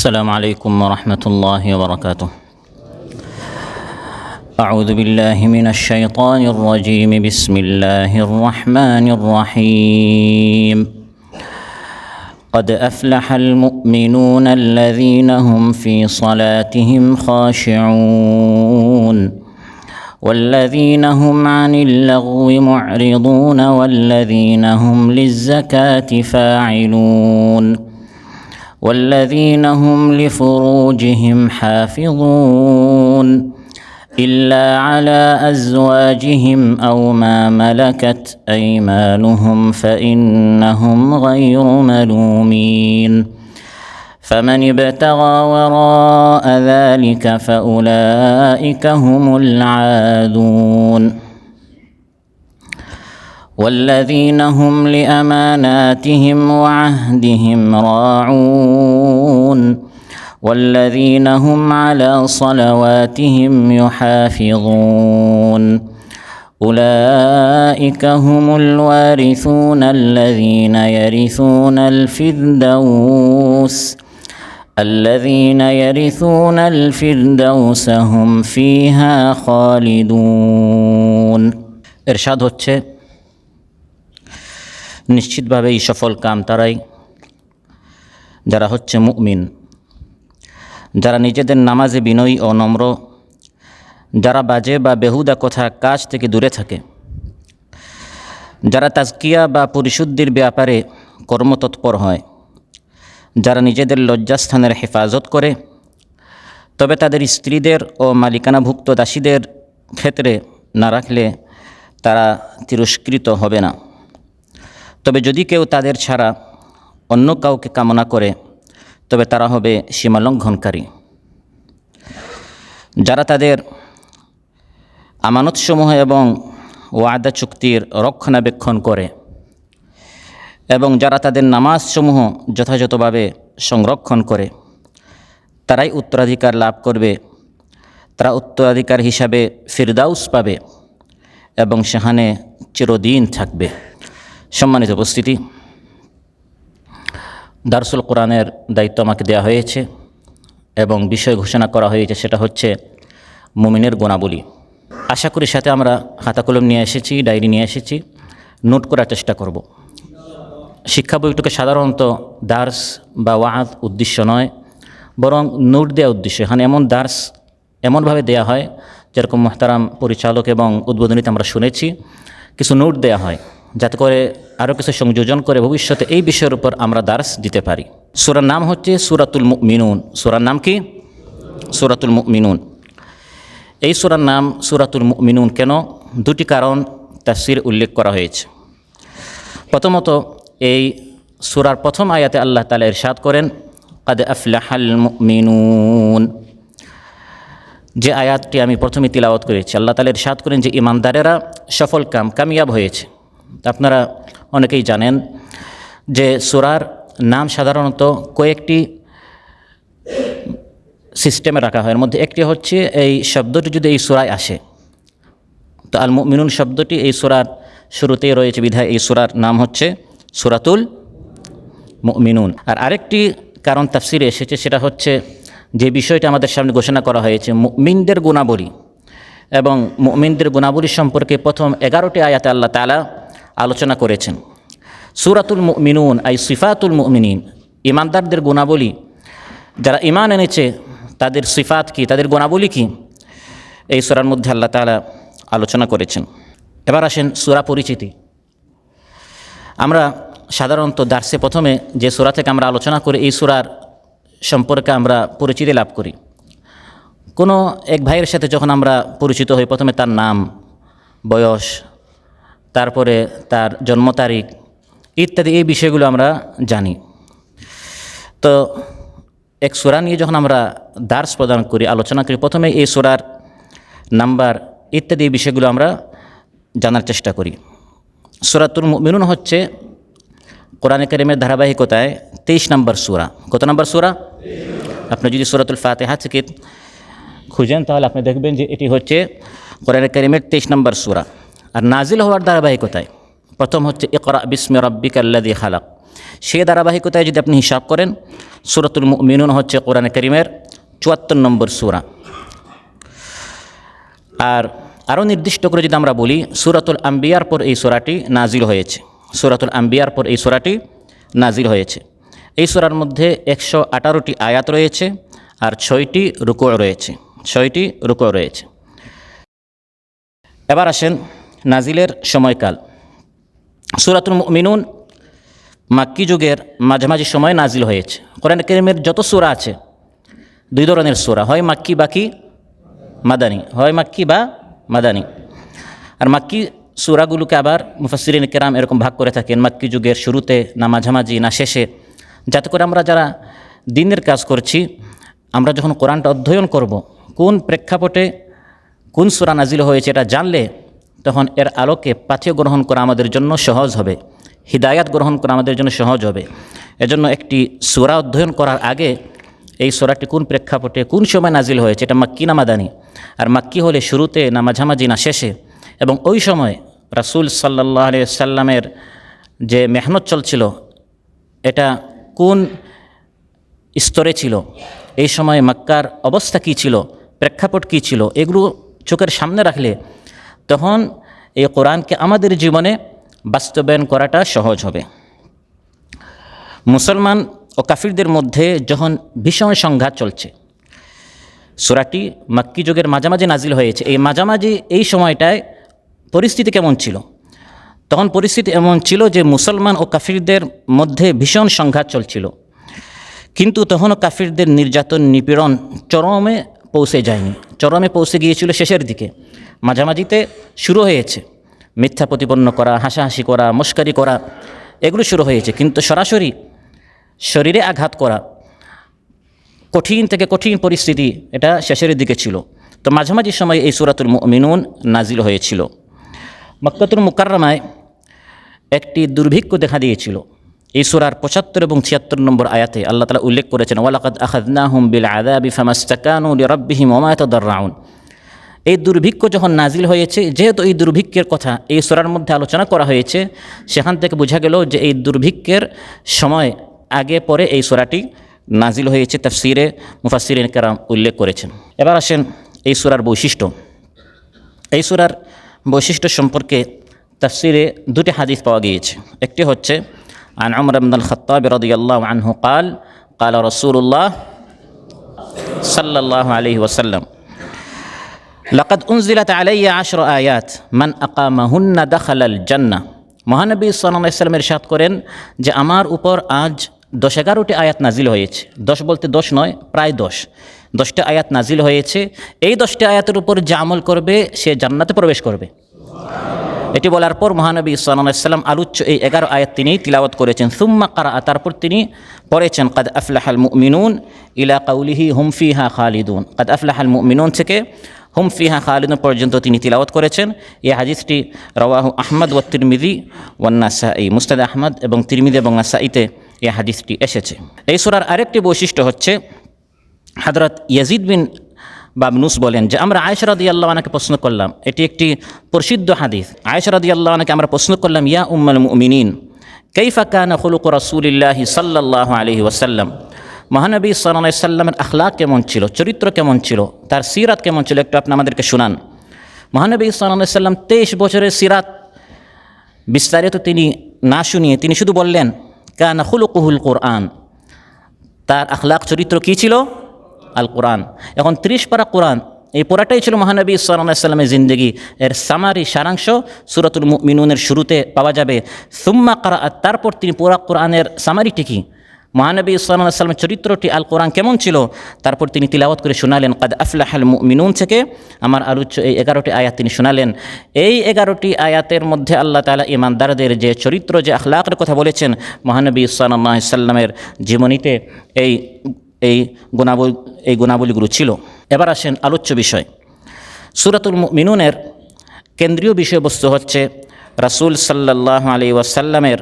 السلام عليكم ورحمة الله وبركاته. أعوذ بالله من الشيطان الرجيم. بسم الله الرحمن الرحيم. قد أفلح المؤمنون الذين هم في صلاتهم خاشعون والذين هم عن اللغو معرضون والذين هم للزكاة فاعلون والذين هم لفروجهم حافظون إلا على أزواجهم أو ما ملكت أيمانهم فإنهم غير ملومين فمن ابتغى وراء ذلك فأولئك هم العادون والذين هم لأماناتهم وعهدهم راعون والذين هم على صلواتهم يحافظون أولئك هم الوارثون الذين يرثون الفردوس هم فيها خالدون. ইরশাদ হচ্ছে, নিশ্চিতভাবেই সফল কাম তারাই যারা হচ্ছে মুমিন, যারা নিজেদের নামাজে বিনয়ী ও নম্র, যারা বাজে বা বেহুদা কথা কাজ থেকে দূরে থাকে, যারা তাজকিয়া বা পরিশুদ্ধির ব্যাপারে কর্মতৎপর হয়, যারা নিজেদের লজ্জাস্থানের হেফাজত করে, তবে তাদের স্ত্রীদের ও মালিকানাভুক্ত দাসীদের ক্ষেত্রে না রাখলে তারা তিরস্কৃত হবে না। তবে যদি কেউ তাদের ছাড়া অন্য কাউকে কামনা করে তবে তারা হবে সীমালঙ্ঘনকারী। যারা তাদের আমানতসমূহ এবং ওয়াদা চুক্তির রক্ষণাবেক্ষণ করে এবং যারা তাদের নামাজসমূহ যথাযথভাবে সংরক্ষণ করে তারাই উত্তরাধিকার লাভ করবে। তারা উত্তরাধিকার হিসাবে ফিরদাউস পাবে এবং সেখানে চিরদিন থাকবে। সম্মানিত উপস্থিতি, দারসুল কোরআনের দায়িত্ব আমাকে দেওয়া হয়েছে এবং বিষয় ঘোষণা করা হয়েছে, সেটা হচ্ছে মুমিনের গুণাবলী। আশা করি সাথে আমরা খাতা কলম নিয়ে এসেছি, ডায়েরি নিয়ে এসেছি, নোট করার চেষ্টা করব। শিক্ষা বইটুকে সাধারণত দার্স বা ওয়াজ উদ্দেশ্য নয়, বরং নোট দেওয়া উদ্দেশ্য। এখানে এমন দার্স এমনভাবে দেয়া হয় যেরকম মুহতারাম পরিচালক এবং উদ্বোধনীতে আমরা শুনেছি, কিছু নোট দেয়া হয় যাতে করে আরও কিছু সংযোজন করে ভবিষ্যতে এই বিষয়ের উপর আমরা দার্স দিতে পারি। সূরার নাম হচ্ছে সূরাতুল মুমিনুন। সূরার নাম কি? সূরাতুল মুমিনুন। এই সূরার নাম সূরাতুল মুমিনুন কেন? দুটি কারণ তাফসীরে উল্লেখ করা হয়েছে। প্রথমত, এই সূরার প্রথম আয়াতে আল্লাহ তাআলা ইরশাদ করেন, কাদ আফলাহাল মুমিনুন। যে আয়াতটি আমি প্রথমে তিলাওয়াত করেছি, আল্লাহ তাআলা ইরশাদ করেন যে ঈমানদারেরা সফল কামিয়াব হয়েছে। আপনারা অনেকেই জানেন যে সূরার নাম সাধারণত কয়েকটি সিস্টেমে রাখা হয়। এর মধ্যে একটি হচ্ছে এই শব্দটি যদি এই সূরায় আসে, তো আল মুমিনুন শব্দটি এই সূরার শুরুতেই রয়েছে বিধায় এই সূরার নাম হচ্ছে সূরাতুল মুমিনুন। আর আরেকটি কারণ তাফসীরে এসেছে, সেটা হচ্ছে যে বিষয়টা আমাদের সামনে ঘোষণা করা হয়েছে মুমিনদের গুণাবলী, এবং মুমিনদের গুণাবলী সম্পর্কে প্রথম 11টি আয়াতে আল্লাহ তাআলা আলোচনা করেছেন। সূরাতুল মুমিনুন আই সিফাতুল মুমিনিন, ঈমানদারদের গুণাবলী, যারা ঈমান এনেছে তাদের সিফাত কি, তাদের গুণাবলী কি, এই সূরার মধ্যে আল্লাহ তাআলা আলোচনা করেছেন। এবার আসেন সূরা পরিচিতি। আমরা সাধারণত দার্সে প্রথমে যে সূরা থেকে আমরা আলোচনা করি এই সূরার সম্পর্কে আমরা পরিচিতি লাভ করি। কোনো এক ভাইয়ের সাথে যখন আমরা পরিচিত হই, প্রথমে তার নাম, বয়স, তারপরে তার জন্ম তারিখ ইত্যাদি এই বিষয়গুলো আমরা জানি। তো এক সূরা নিয়ে যখন আমরা দার্স প্রদান করি, আলোচনা করি, প্রথমে এই সূরার নাম্বার ইত্যাদি এই বিষয়গুলো আমরা জানার চেষ্টা করি। সূরাতুল মুমিনুন হচ্ছে কোরআনে কারীমের ধারাবাহিকতায় 23 নম্বর সূরা। কত নম্বর সূরা? আপনি যদি সূরাতুল ফাতিহা থেকে খুঁজেন তাহলে আপনি দেখবেন যে এটি হচ্ছে কোরআনে কারীমের 23 নম্বর সূরা। আর নাজিল হওয়ার ধারাবাহিকতায় প্রথম হচ্ছে ইকরা বিস্মি রাব্বিকাল্লাযী খালাক, সেই ধারাবাহিকতায় যদি আপনি হিসাব করেন, সূরাতুল মুমিনুন হচ্ছে কোরআনে কারীমের ৭৪ নম্বর সূরা। আর আরও নির্দিষ্ট করে যদি আমরা বলি, সূরাতুল আম্বিয়ার পর এই সূরাটি নাজিল হয়েছে। সূরাতুল আম্বিয়ার পর এই সূরাটি নাজিল হয়েছে। এই সূরার মধ্যে ১১৮টি আয়াত রয়েছে আর ৬টি রুকু রয়েছে। ৬টি রুকু রয়েছে। এবার আসেন নাজিলের সময়কাল। সূরাতুল মুমিনুন মাক্কি যুগের মাঝামাঝি সময়ে নাজিল হয়েছে। কোরআনে কারীমের যত সূরা আছে, দুই ধরনের সূরা, হয় মাক্কি বাকি মাদানী, হয় মাক্কি বা মাদানী। আর মাক্কি সূরাগুলোকে আবার মুফাসসিরিন কেরাম এরকম ভাগ করে থাকেন, মাক্কি যুগের শুরুতে না মাঝামাঝি না শেষে, যাতে করে আমরা যারা দ্বীনের কাজ করছি, আমরা যখন কোরআনটা অধ্যয়ন করব, কোন প্রেক্ষাপটে কোন সূরা নাজিল হয়েছে এটা জানলে তখন এর আলোকে পাথ্য গ্রহণ করা আমাদের জন্য সহজ হবে, হিদায়াত গ্রহণ করা আমাদের জন্য সহজ হবে। এজন্য একটি সূরা অধ্যয়ন করার আগে এই সূরাটি কোন প্রেক্ষাপটে কোন সময় নাজিল হয়েছে, এটা মাক্কি না মাদানী, আর মাক্কি হলে শুরুতে না মাঝামাঝি না শেষে, এবং ওই সময় রাসূল সাল্লাল্লাহু আলাইহি ওয়াসাল্লামের যে মেহনত চলছিল এটা কোন স্তরে ছিল, এই সময় মক্কার অবস্থা কী ছিল, প্রেক্ষাপট কী ছিল, এগুলো চোখের সামনে রাখলে তখন এই কোরআনকে আমাদের জীবনে বাস্তবায়ন করাটা সহজ হবে। মুসলমান ও কাফিরদের মধ্যে যখন ভীষণ সংঘাত চলছে, সূরাটি মাক্কি যুগের মাঝামাঝি নাজিল হয়েছে, এই মাঝামাঝি এই সময়টায় পরিস্থিতি কেমন ছিল? তখন পরিস্থিতি এমন ছিল যে মুসলমান ও কাফিরদের মধ্যে ভীষণ সংঘাত চলছিল, কিন্তু তখনও কাফিরদের নির্যাতন নিপীড়ন চরমে পৌঁছে যায়নি, চরমে পৌঁছে গিয়েছিল শেষের দিকে। মাঝামাঝিতে শুরু হয়েছে মিথ্যা প্রতিপন্ন করা, হাসাহাসি করা, মস্কারি করা, এগুলো শুরু হয়েছে, কিন্তু সরাসরি শরীরে আঘাত করা, কঠিন থেকে কঠিন পরিস্থিতি, এটা শেষের দিকে ছিল। তো মাঝামাঝি সময়ে এই সূরাতুল মুমিনুন নাজিল হয়েছিল। মক্কাতুল মুকাররমায় একটি দুর্ভিক্ষ দেখা দিয়েছিল। এই সূরার ৭৫ এবং ৭৬ নম্বর আয়াতে আল্লাহ তাআলা উল্লেখ করেছেন, ওয়ালাকাদ আখাযনাহুম বিল আযাবি ফামাস্তাকানু লিরাব্বিহিম ওয়া মা ইয়াতাদাররাউন। এই দুর্ভিক্ষ যখন নাজিল হয়েছে, যেহেতু এই দুর্ভিক্ষের কথা এই সূরার মধ্যে আলোচনা করা হয়েছে, সেখান থেকে বোঝা গেল যে এই দুর্ভিক্ষের সময় আগে পরে এই সূরাটি নাজিল হয়েছে। তাফসীরে মুফাসসিরিন কেরাম উল্লেখ করেছেন। এবার আসেন এই সূরার বৈশিষ্ট্য। এই সূরার বৈশিষ্ট্য সম্পর্কে তাফসীরে দুটি হাদিস পাওয়া গিয়েছে। একটি হচ্ছে আন উমর ইবনুল খাত্তাব রাদিয়াল্লাহু আনহু قال قال رسول الله صلى الله عليه وسلم لقد أنزلت علي 10 آيات من أقامهن دخل الجنة। মহানবী সাল্লাল্লাহু আলাইহি ওয়াসাল্লাম ইরশাদ করেন যে আমার উপর আজ 10-11টি আয়াত নাজিল হয়েছে। 10 বলতে 10 নয়, প্রায় 10টা আয়াত নাজিল হয়েছে। এই 10টি আয়াতের উপর যে আমল করবে সে জান্নাতে প্রবেশ করবে। এটি বলার পর মহানবী সাল্লাল্লাহু আলাইহি ওয়াসাল্লাম আলোচ্য এই 11 আয়াত তিনি তিলাওয়াত করেছেন। সুম্মা কারা, তারপর তিনি পড়েছেন কাদ আফলাহাল মুমিনুন ইলা কাউলিহি হুম ফিহা খালিদুন। কাদ আফলাহাল মুমিনুন থেকে হুম ফিহা খালিদুন পর্যন্ত তিনি তিলাওয়াত করেছেন। এই হাদিসটি রাওয়াহু আহমদ ওয়া তিরমিজি ওয়া নাসাঈ। মুসনাদ আহমদ এবং তিরমিজি এবং নাসাঈতে এই হাদিসটি এসেছে। এই সূরার আরেকটি বৈশিষ্ট্য হচ্ছে, হযরত ইয়াজিদ বিন বাবনুস বলেন যে আমরা আয়েশা রাদিয়াল্লাহু আনহাকে প্রশ্ন করলাম, এটি একটি প্রসিদ্ধ হাদিস। আয়েশা রাদিয়াল্লাহু আনহাকে আমরা প্রশ্ন করলাম, ইয়া উম্মুল মুমিনিন কাইফা কানা খুলুকু রাসূলিল্লাহি সাল্লাল্লাহু আলাইহি ওয়াসাল্লাম, মহানবী সাল্লাল্লাহু আলাইহি ওয়াসাল্লামের আখলাক কেমন ছিল, চরিত্র কেমন ছিল, তার সিরাত কেমন ছিল, একটু আপনি আমাদেরকে শুনান। মহানবী সাল্লাল্লাহু আলাইহি ওয়াসাল্লাম 23 বছরের সিরাত বিস্তারিত তিনি না শুনিয়ে তিনি শুধু বললেন কানা খুলুকুহুল কোরআন, তার আখলাক চরিত্র কী ছিল? আল কোরআন। এখন 30 পারা কোরআন, এই পড়াটাই ছিল মহানবী সাল্লাল্লাহু আলাইহি ওয়াসাল্লামের জিন্দেগি। এর সামারি সারাংশ সূরাতুল মুমিনুনের শুরুতে পাওয়া যাবে। সুম্মা কারা, তারপর তিনি পুরা কোরআনের সামারিটি কি, মহানবী সাল্লাল্লাহু আলাইহি ওয়াসাল্লামের চরিত্রটি আল কোরআন কেমন ছিল, তারপর তিনি তিলাওয়াত করে শোনালেন কাদ আফলাহাল মুমিনুন থেকে আমার আলোচ্য এই 11টি আয়াত তিনি শোনালেন। এই 11টি আয়াতের মধ্যে আল্লাহ তাআলা ঈমানদারদের যে চরিত্র, যে আখলাকের কথা বলেছেন, মহানবী সাল্লাল্লাহু আলাইহি ওয়াসাল্লামের জীবনীতে এই গুণাবলীগুলো ছিল। এবার আসেন আলোচ্য বিষয়। সূরাতুল মুমিনুনের কেন্দ্রীয় বিষয়বস্তু হচ্ছে রাসূল সাল্লাল্লাহু আলাইহি ওয়াসাল্লামের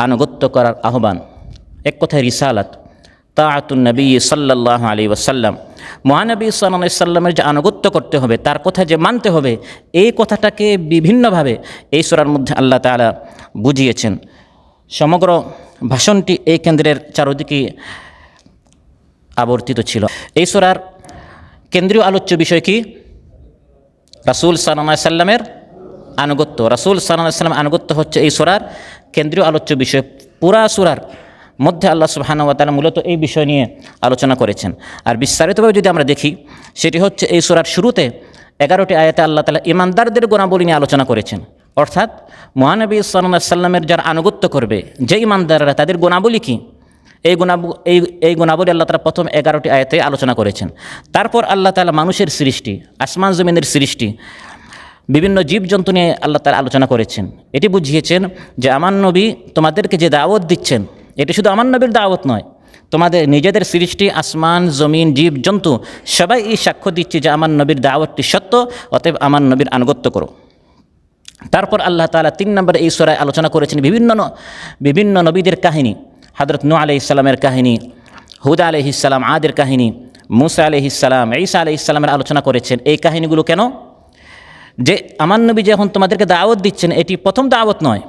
আনুগত্য করার আহ্বান, এক কথায় রিসালাত, তাআতুন নবী সাল্লাল্লাহু আলাইহি ওয়াসাল্লাম। মহানবী সাল্লাল্লাহু আলাইহি ওয়াসাল্লামের যে আনুগত্য করতে হবে, তার কথা যে মানতে হবে, এই কথাটাকে বিভিন্নভাবে এই সূরার মধ্যে আল্লাহ তাআলা বুঝিয়েছেন। সমগ্র ভাষণটি এই কেন্দ্রের চারদিকে আবর্তিত ছিল। এই সূরার কেন্দ্রীয় আলোচ্য বিষয় কি? রাসূল সাল্লাল্লাহু আলাইহি সাল্লামের আনুগত্য। রাসূল সাল্লাল্লাহু আলাইহি সাল্লামের আনুগত্য হচ্ছে এই সূরার কেন্দ্রীয় আলোচ্য বিষয়। পুরা সূরার মধ্যে আল্লাহ সুবহানাহু ওয়া তাআলা মূলত এই বিষয় নিয়ে আলোচনা করেছেন। আর বিস্তারিতভাবে যদি আমরা দেখি, সেটি হচ্ছে এই সূরার শুরুতে 11টি আয়াতে আল্লাহ তাআলা ঈমানদারদের গুণাবলী নিয়ে আলোচনা করেছেন। অর্থাৎ মহানবী সাল্লাল্লাহু আলাইহি সাল্লামের যারা আনুগত্য করবে, যে ঈমানদাররা, তাদের গুণাবলী কী, এই গুণাবলী আল্লাহ তাআলা প্রথম 11টি আয়াতে আলোচনা করেছেন। তারপর আল্লাহ তাআলা মানুষের সৃষ্টি, আসমান জমিনের সৃষ্টি, বিভিন্ন জীবজন্তু নিয়ে আল্লাহ তাআলা আলোচনা করেছেন। এটি বুঝিয়েছেন যে আমার নবী তোমাদেরকে যে দাওয়াত দিচ্ছেন, এটি শুধু আমার নবীর দাওয়াত নয়, তোমাদের নিজেদের সৃষ্টি, আসমান জমিন জীবজন্তু সবাই এই সাক্ষ্য দিচ্ছে যে আমার নবীর দাওয়াতটি সত্য, অতএব আমার নবীর আনুগত্য করো। তারপর আল্লাহ তাআলা 3 নম্বরে এই সূরায় আলোচনা করেছেন বিভিন্ন নবীদের কাহিনী। হযরত নূহ আলাইহিস সালামের কাহিনী, হুদ আলাইহিস সালাম, আদের কাহিনী, মূসা আলাইহিস সালাম, ঈসা আলাইহিস সালামের আলোচনা করেছেন। এই কাহিনীগুলো কেন? যে আমার নবী যখন তোমাদেরকে দাওয়াত দিচ্ছেন, এটি প্রথম দাওয়াত নয়,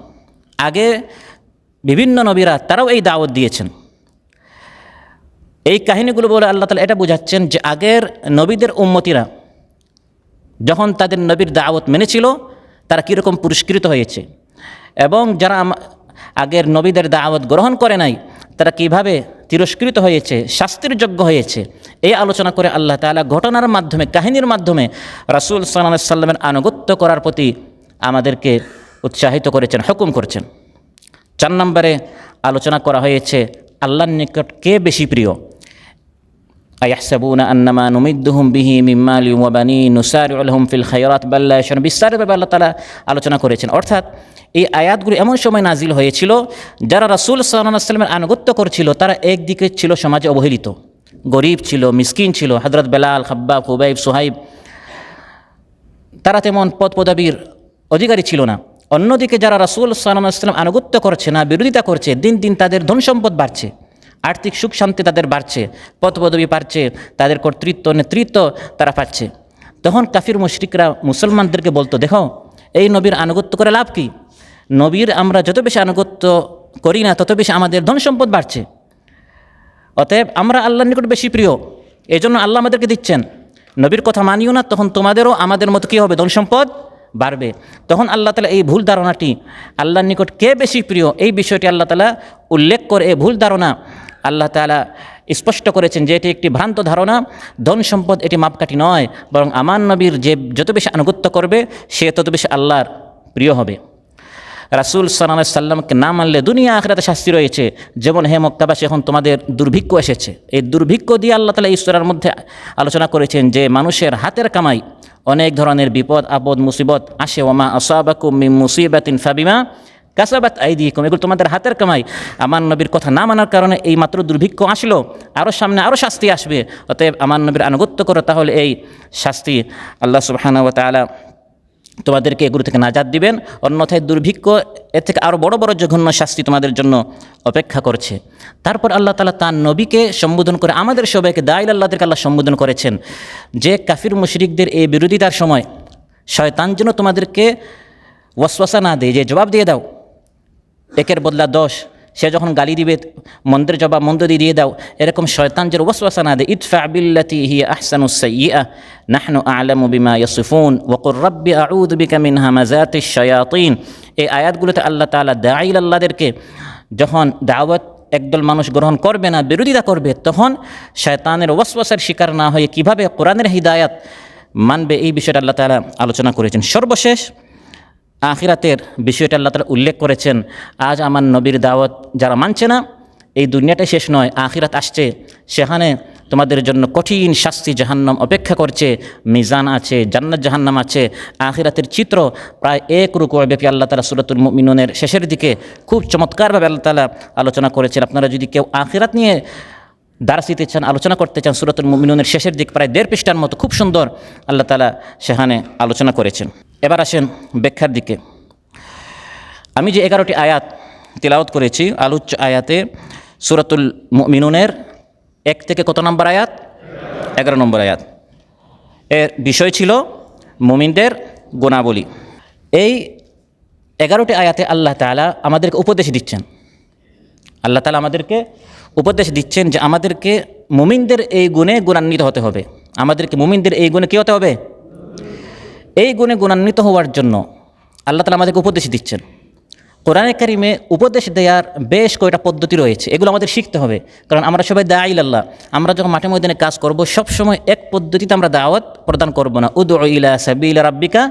আগে বিভিন্ন নবীরা তারাও এই দাওয়াত দিয়েছেন। এই কাহিনীগুলো বলে আল্লাহ তাআলা এটা বোঝাচ্ছেন যে আগের নবীদের উম্মতিরা যখন তাদের নবীর দাওয়াত মেনেছিল, তারা কীরকম পুরস্কৃত হয়েছে, এবং যারা আগের নবীদের দাওয়াত গ্রহণ করে নাই, তারা কিভাবে তিরস্কৃত হয়েছে, শাস্তির যোগ্য হয়েছে। এই আলোচনা করে আল্লাহ তাআলা ঘটনার মাধ্যমে, কাহিনীর মাধ্যমে রাসূল সাল্লাল্লাহু আলাইহি সাল্লামের আনুগত্য করার প্রতি আমাদেরকে উৎসাহিত করেছেন, হুকুম করেছেন। 4 নম্বরে আলোচনা করা হয়েছে আল্লাহর নিকট কে বেশি প্রিয়। আয়াহসাবুনা আন্নামা নুমিদ্দুহুম বিহি মিন মালিন ওয়া বানিন নুসারি'ু লাহুম ফিল খায়রাত বাল লা ইয়াশউরুন। বিস্তারিতভাবে আল্লাহ তাআলা আলোচনা করেছেন। অর্থাৎ এই আয়াতগুলো এমন সময় নাজিল হয়েছিল, যারা রাসূল সাল্লাল্লাহু আলাইহি সাল্লামের আনুগত্য করছিল, তারা একদিকে ছিল সমাজে অবহেলিত, গরিব ছিল, মিসকিন ছিল। হযরত বেলাল, খাব্বাব, খুবাইব, সুহাইব, তারা তেমন পদ পদবীর অধিকারী ছিল না। অন্যদিকে যারা রাসূল সাল্লাল্লাহু আলাইহি সাল্লাম আনুগত্য করছে না, বিরোধিতা করছে, দিন দিন তাদের ধন সম্পদ বাড়ছে, আর্থিক সুখ শান্তি তাদের বাড়ছে, পদ পদবী বাড়ছে, তাদের কর্তৃত্ব নেতৃত্ব তারা পাচ্ছে। তখন কাফির মুশরিকরা মুসলমানদেরকে বলতো, দেখো এই নবীর আনুগত্য করে লাভ কি? নবীর আমরা যত বেশি আনুগত্য করি না, তত বেশি আমাদের ধন সম্পদ বাড়ছে। অতএব আমরা আল্লাহর নিকট বেশি প্রিয়, এই জন্য আল্লাহ আমাদেরকে দিচ্ছেন। নবীর কথা মানিও না, তখন তোমাদেরও আমাদের মতো কী হবে? ধন সম্পদ বাড়বে। তখন আল্লাহ তাআলা এই ভুল ধারণাটি, আল্লাহর নিকট কে বেশি প্রিয়, এই বিষয়টি আল্লাহ তাআলা উল্লেখ করে এই ভুল ধারণা আল্লাহ তাআলা স্পষ্ট করেছেন যে এটি একটি ভ্রান্ত ধারণা। ধন সম্পদ এটি মাপকাঠি নয়, বরং আমার নবীর যে যত বেশি আনুগত্য করবে, সে তত বেশি আল্লাহর প্রিয় হবে। রাসূল সাল্লাল্লাহু আলাইহি সাল্লামকে না মানলে দুনিয়া আখিরাতে শাস্তি রয়েছে। যেমন হে মক্কাবাসী, এখন তোমাদের দুর্ভিক্ষ এসেছে। এই দুর্ভিক্ষ দিয়ে আল্লাহ তাআলা এই সূরার মধ্যে আলোচনা করেছেন যে মানুষের হাতের কামাই অনেক ধরনের বিপদ আপদ মুসিবত আসে। ওয়ামা আসাবাকুম মিন মুসিবাতিন ফাবিমা কাসাবাত আইদিকুম, এগুলো তোমাদের হাতের কামাই। আমার নবীর কথা না মানার কারণে এই মাত্র দুর্ভিক্ষ আসলো, আরও সামনে আরও শাস্তি আসবে। অতএব আমার নবীর আনুগত্য করো, তাহলে এই শাস্তি আল্লাহ সুবহানাহু ওয়া তাআলা তোমাদেরকে এগুলো থেকে নাজাত দিবেন। অন্যথায় দুর্ভিক্ষ, এর থেকে আরও বড় বড় জঘন্য শাস্তি তোমাদের জন্য অপেক্ষা করছে। তারপর আল্লাহ তাআলা তার নবীকে সম্বোধন করে আমাদের সবাইকে, দাঈ আল্লাহদেরকে আল্লাহ সম্বোধন করেছেন যে কাফির মুশরিকদের এই বিরোধিতার সময় শয়তান যেন তোমাদেরকে ওয়াসওয়াসা না দেয়, যে জবাব দিয়ে দাও একের বদলা 10, সে যখন গালি দিবে মন্দের জবাব মন্দ দিয়ে দাও, এরকম শয়তান যেন ওয়াসওয়াসা না দেয়। ইদফা বিল্লাতি হিয়া আহসানুস সাইয়্যিআ নাহনু আ'লামু বিমা ইয়াসিফুন ওয়া কুর রাব্বি আউযু বিকা মিন হামাযাতিশ শায়াতিন। এই আয়াতগুলোতে আল্লাহ তাআলা দাঈ আল্লাহদেরকে যখন দাওয়াত একদল মানুষ গ্রহণ করবে না, বিরোধিতা করবে, তখন শয়তানের ওয়াসওয়াসার শিকার না হয়ে কিভাবে কোরআনের হিদায়াত মানবে, এই বিষয়টা আল্লাহ তাআলা আলোচনা করেছেন। সর্বশেষ আখিরাতের বিষয়টা আল্লাহ তাআলা উল্লেখ করেছেন। আজ আমার নবীর দাওয়াত যারা মানছে না, এই দুনিয়াটাই শেষ নয়, আখিরাত আসছে, সেখানে তোমাদের জন্য কঠিন শাস্তি জাহান্নাম অপেক্ষা করছে। মিজান আছে, জান্নাত জাহান্নাম আছে। আখিরাতের চিত্র প্রায় 1 রুকু ব্যাপী আল্লাহ তাআলা সূরাতুল মুমিনুনের শেষের দিকে খুব চমৎকারভাবে আল্লাহ তাআলা আলোচনা করেছেন। আপনারা যদি কেউ আখিরাত নিয়ে দার্স দিতে চান, আলোচনা করতে চান, সূরাতুল মুমিনুনের শেষের দিক প্রায় 1.5 পৃষ্ঠার মতো খুব সুন্দর আল্লাহ তাআলা সেখানে আলোচনা করেছেন। এবার আসেন ব্যাখ্যার দিকে। আমি যে 11টি আয়াত তিলাওয়াত করেছি, আলোচ্য আয়াতে সূরাতুল মুমিনুনের 1 থেকে কত নম্বর আয়াত? 11 নম্বর আয়াত। এর বিষয় ছিল মুমিনদের গুণাবলী। এই 11টি আয়াতে আল্লাহ তাআলা আমাদেরকে উপদেশ দিচ্ছেন। আল্লাহ তাআলা আমাদেরকে উপদেশ দিচ্ছেন যে আমাদেরকে মুমিনদের এই গুণে গুণান্বিত হতে হবে। আমাদেরকে মুমিনদের এই গুণে কী হতে হবে? এই গুণে গুণান্বিত হওয়ার জন্য আল্লাহ তাআলা আমাদেরকে উপদেশ দিচ্ছেন। কোরআনে কারিমে উপদেশ দেওয়ার বেশ কয়েকটা পদ্ধতি রয়েছে, এগুলো আমাদের শিখতে হবে। কারণ আমরা সবাই দাঈ ইলাল্লাহ, আমরা যখন মাঠে ময়দানে কাজ করব সবসময় এক পদ্ধতিতে আমরা দাওয়াত প্রদান করব না। উদউ ইলা সাবিল রাব্বিকা,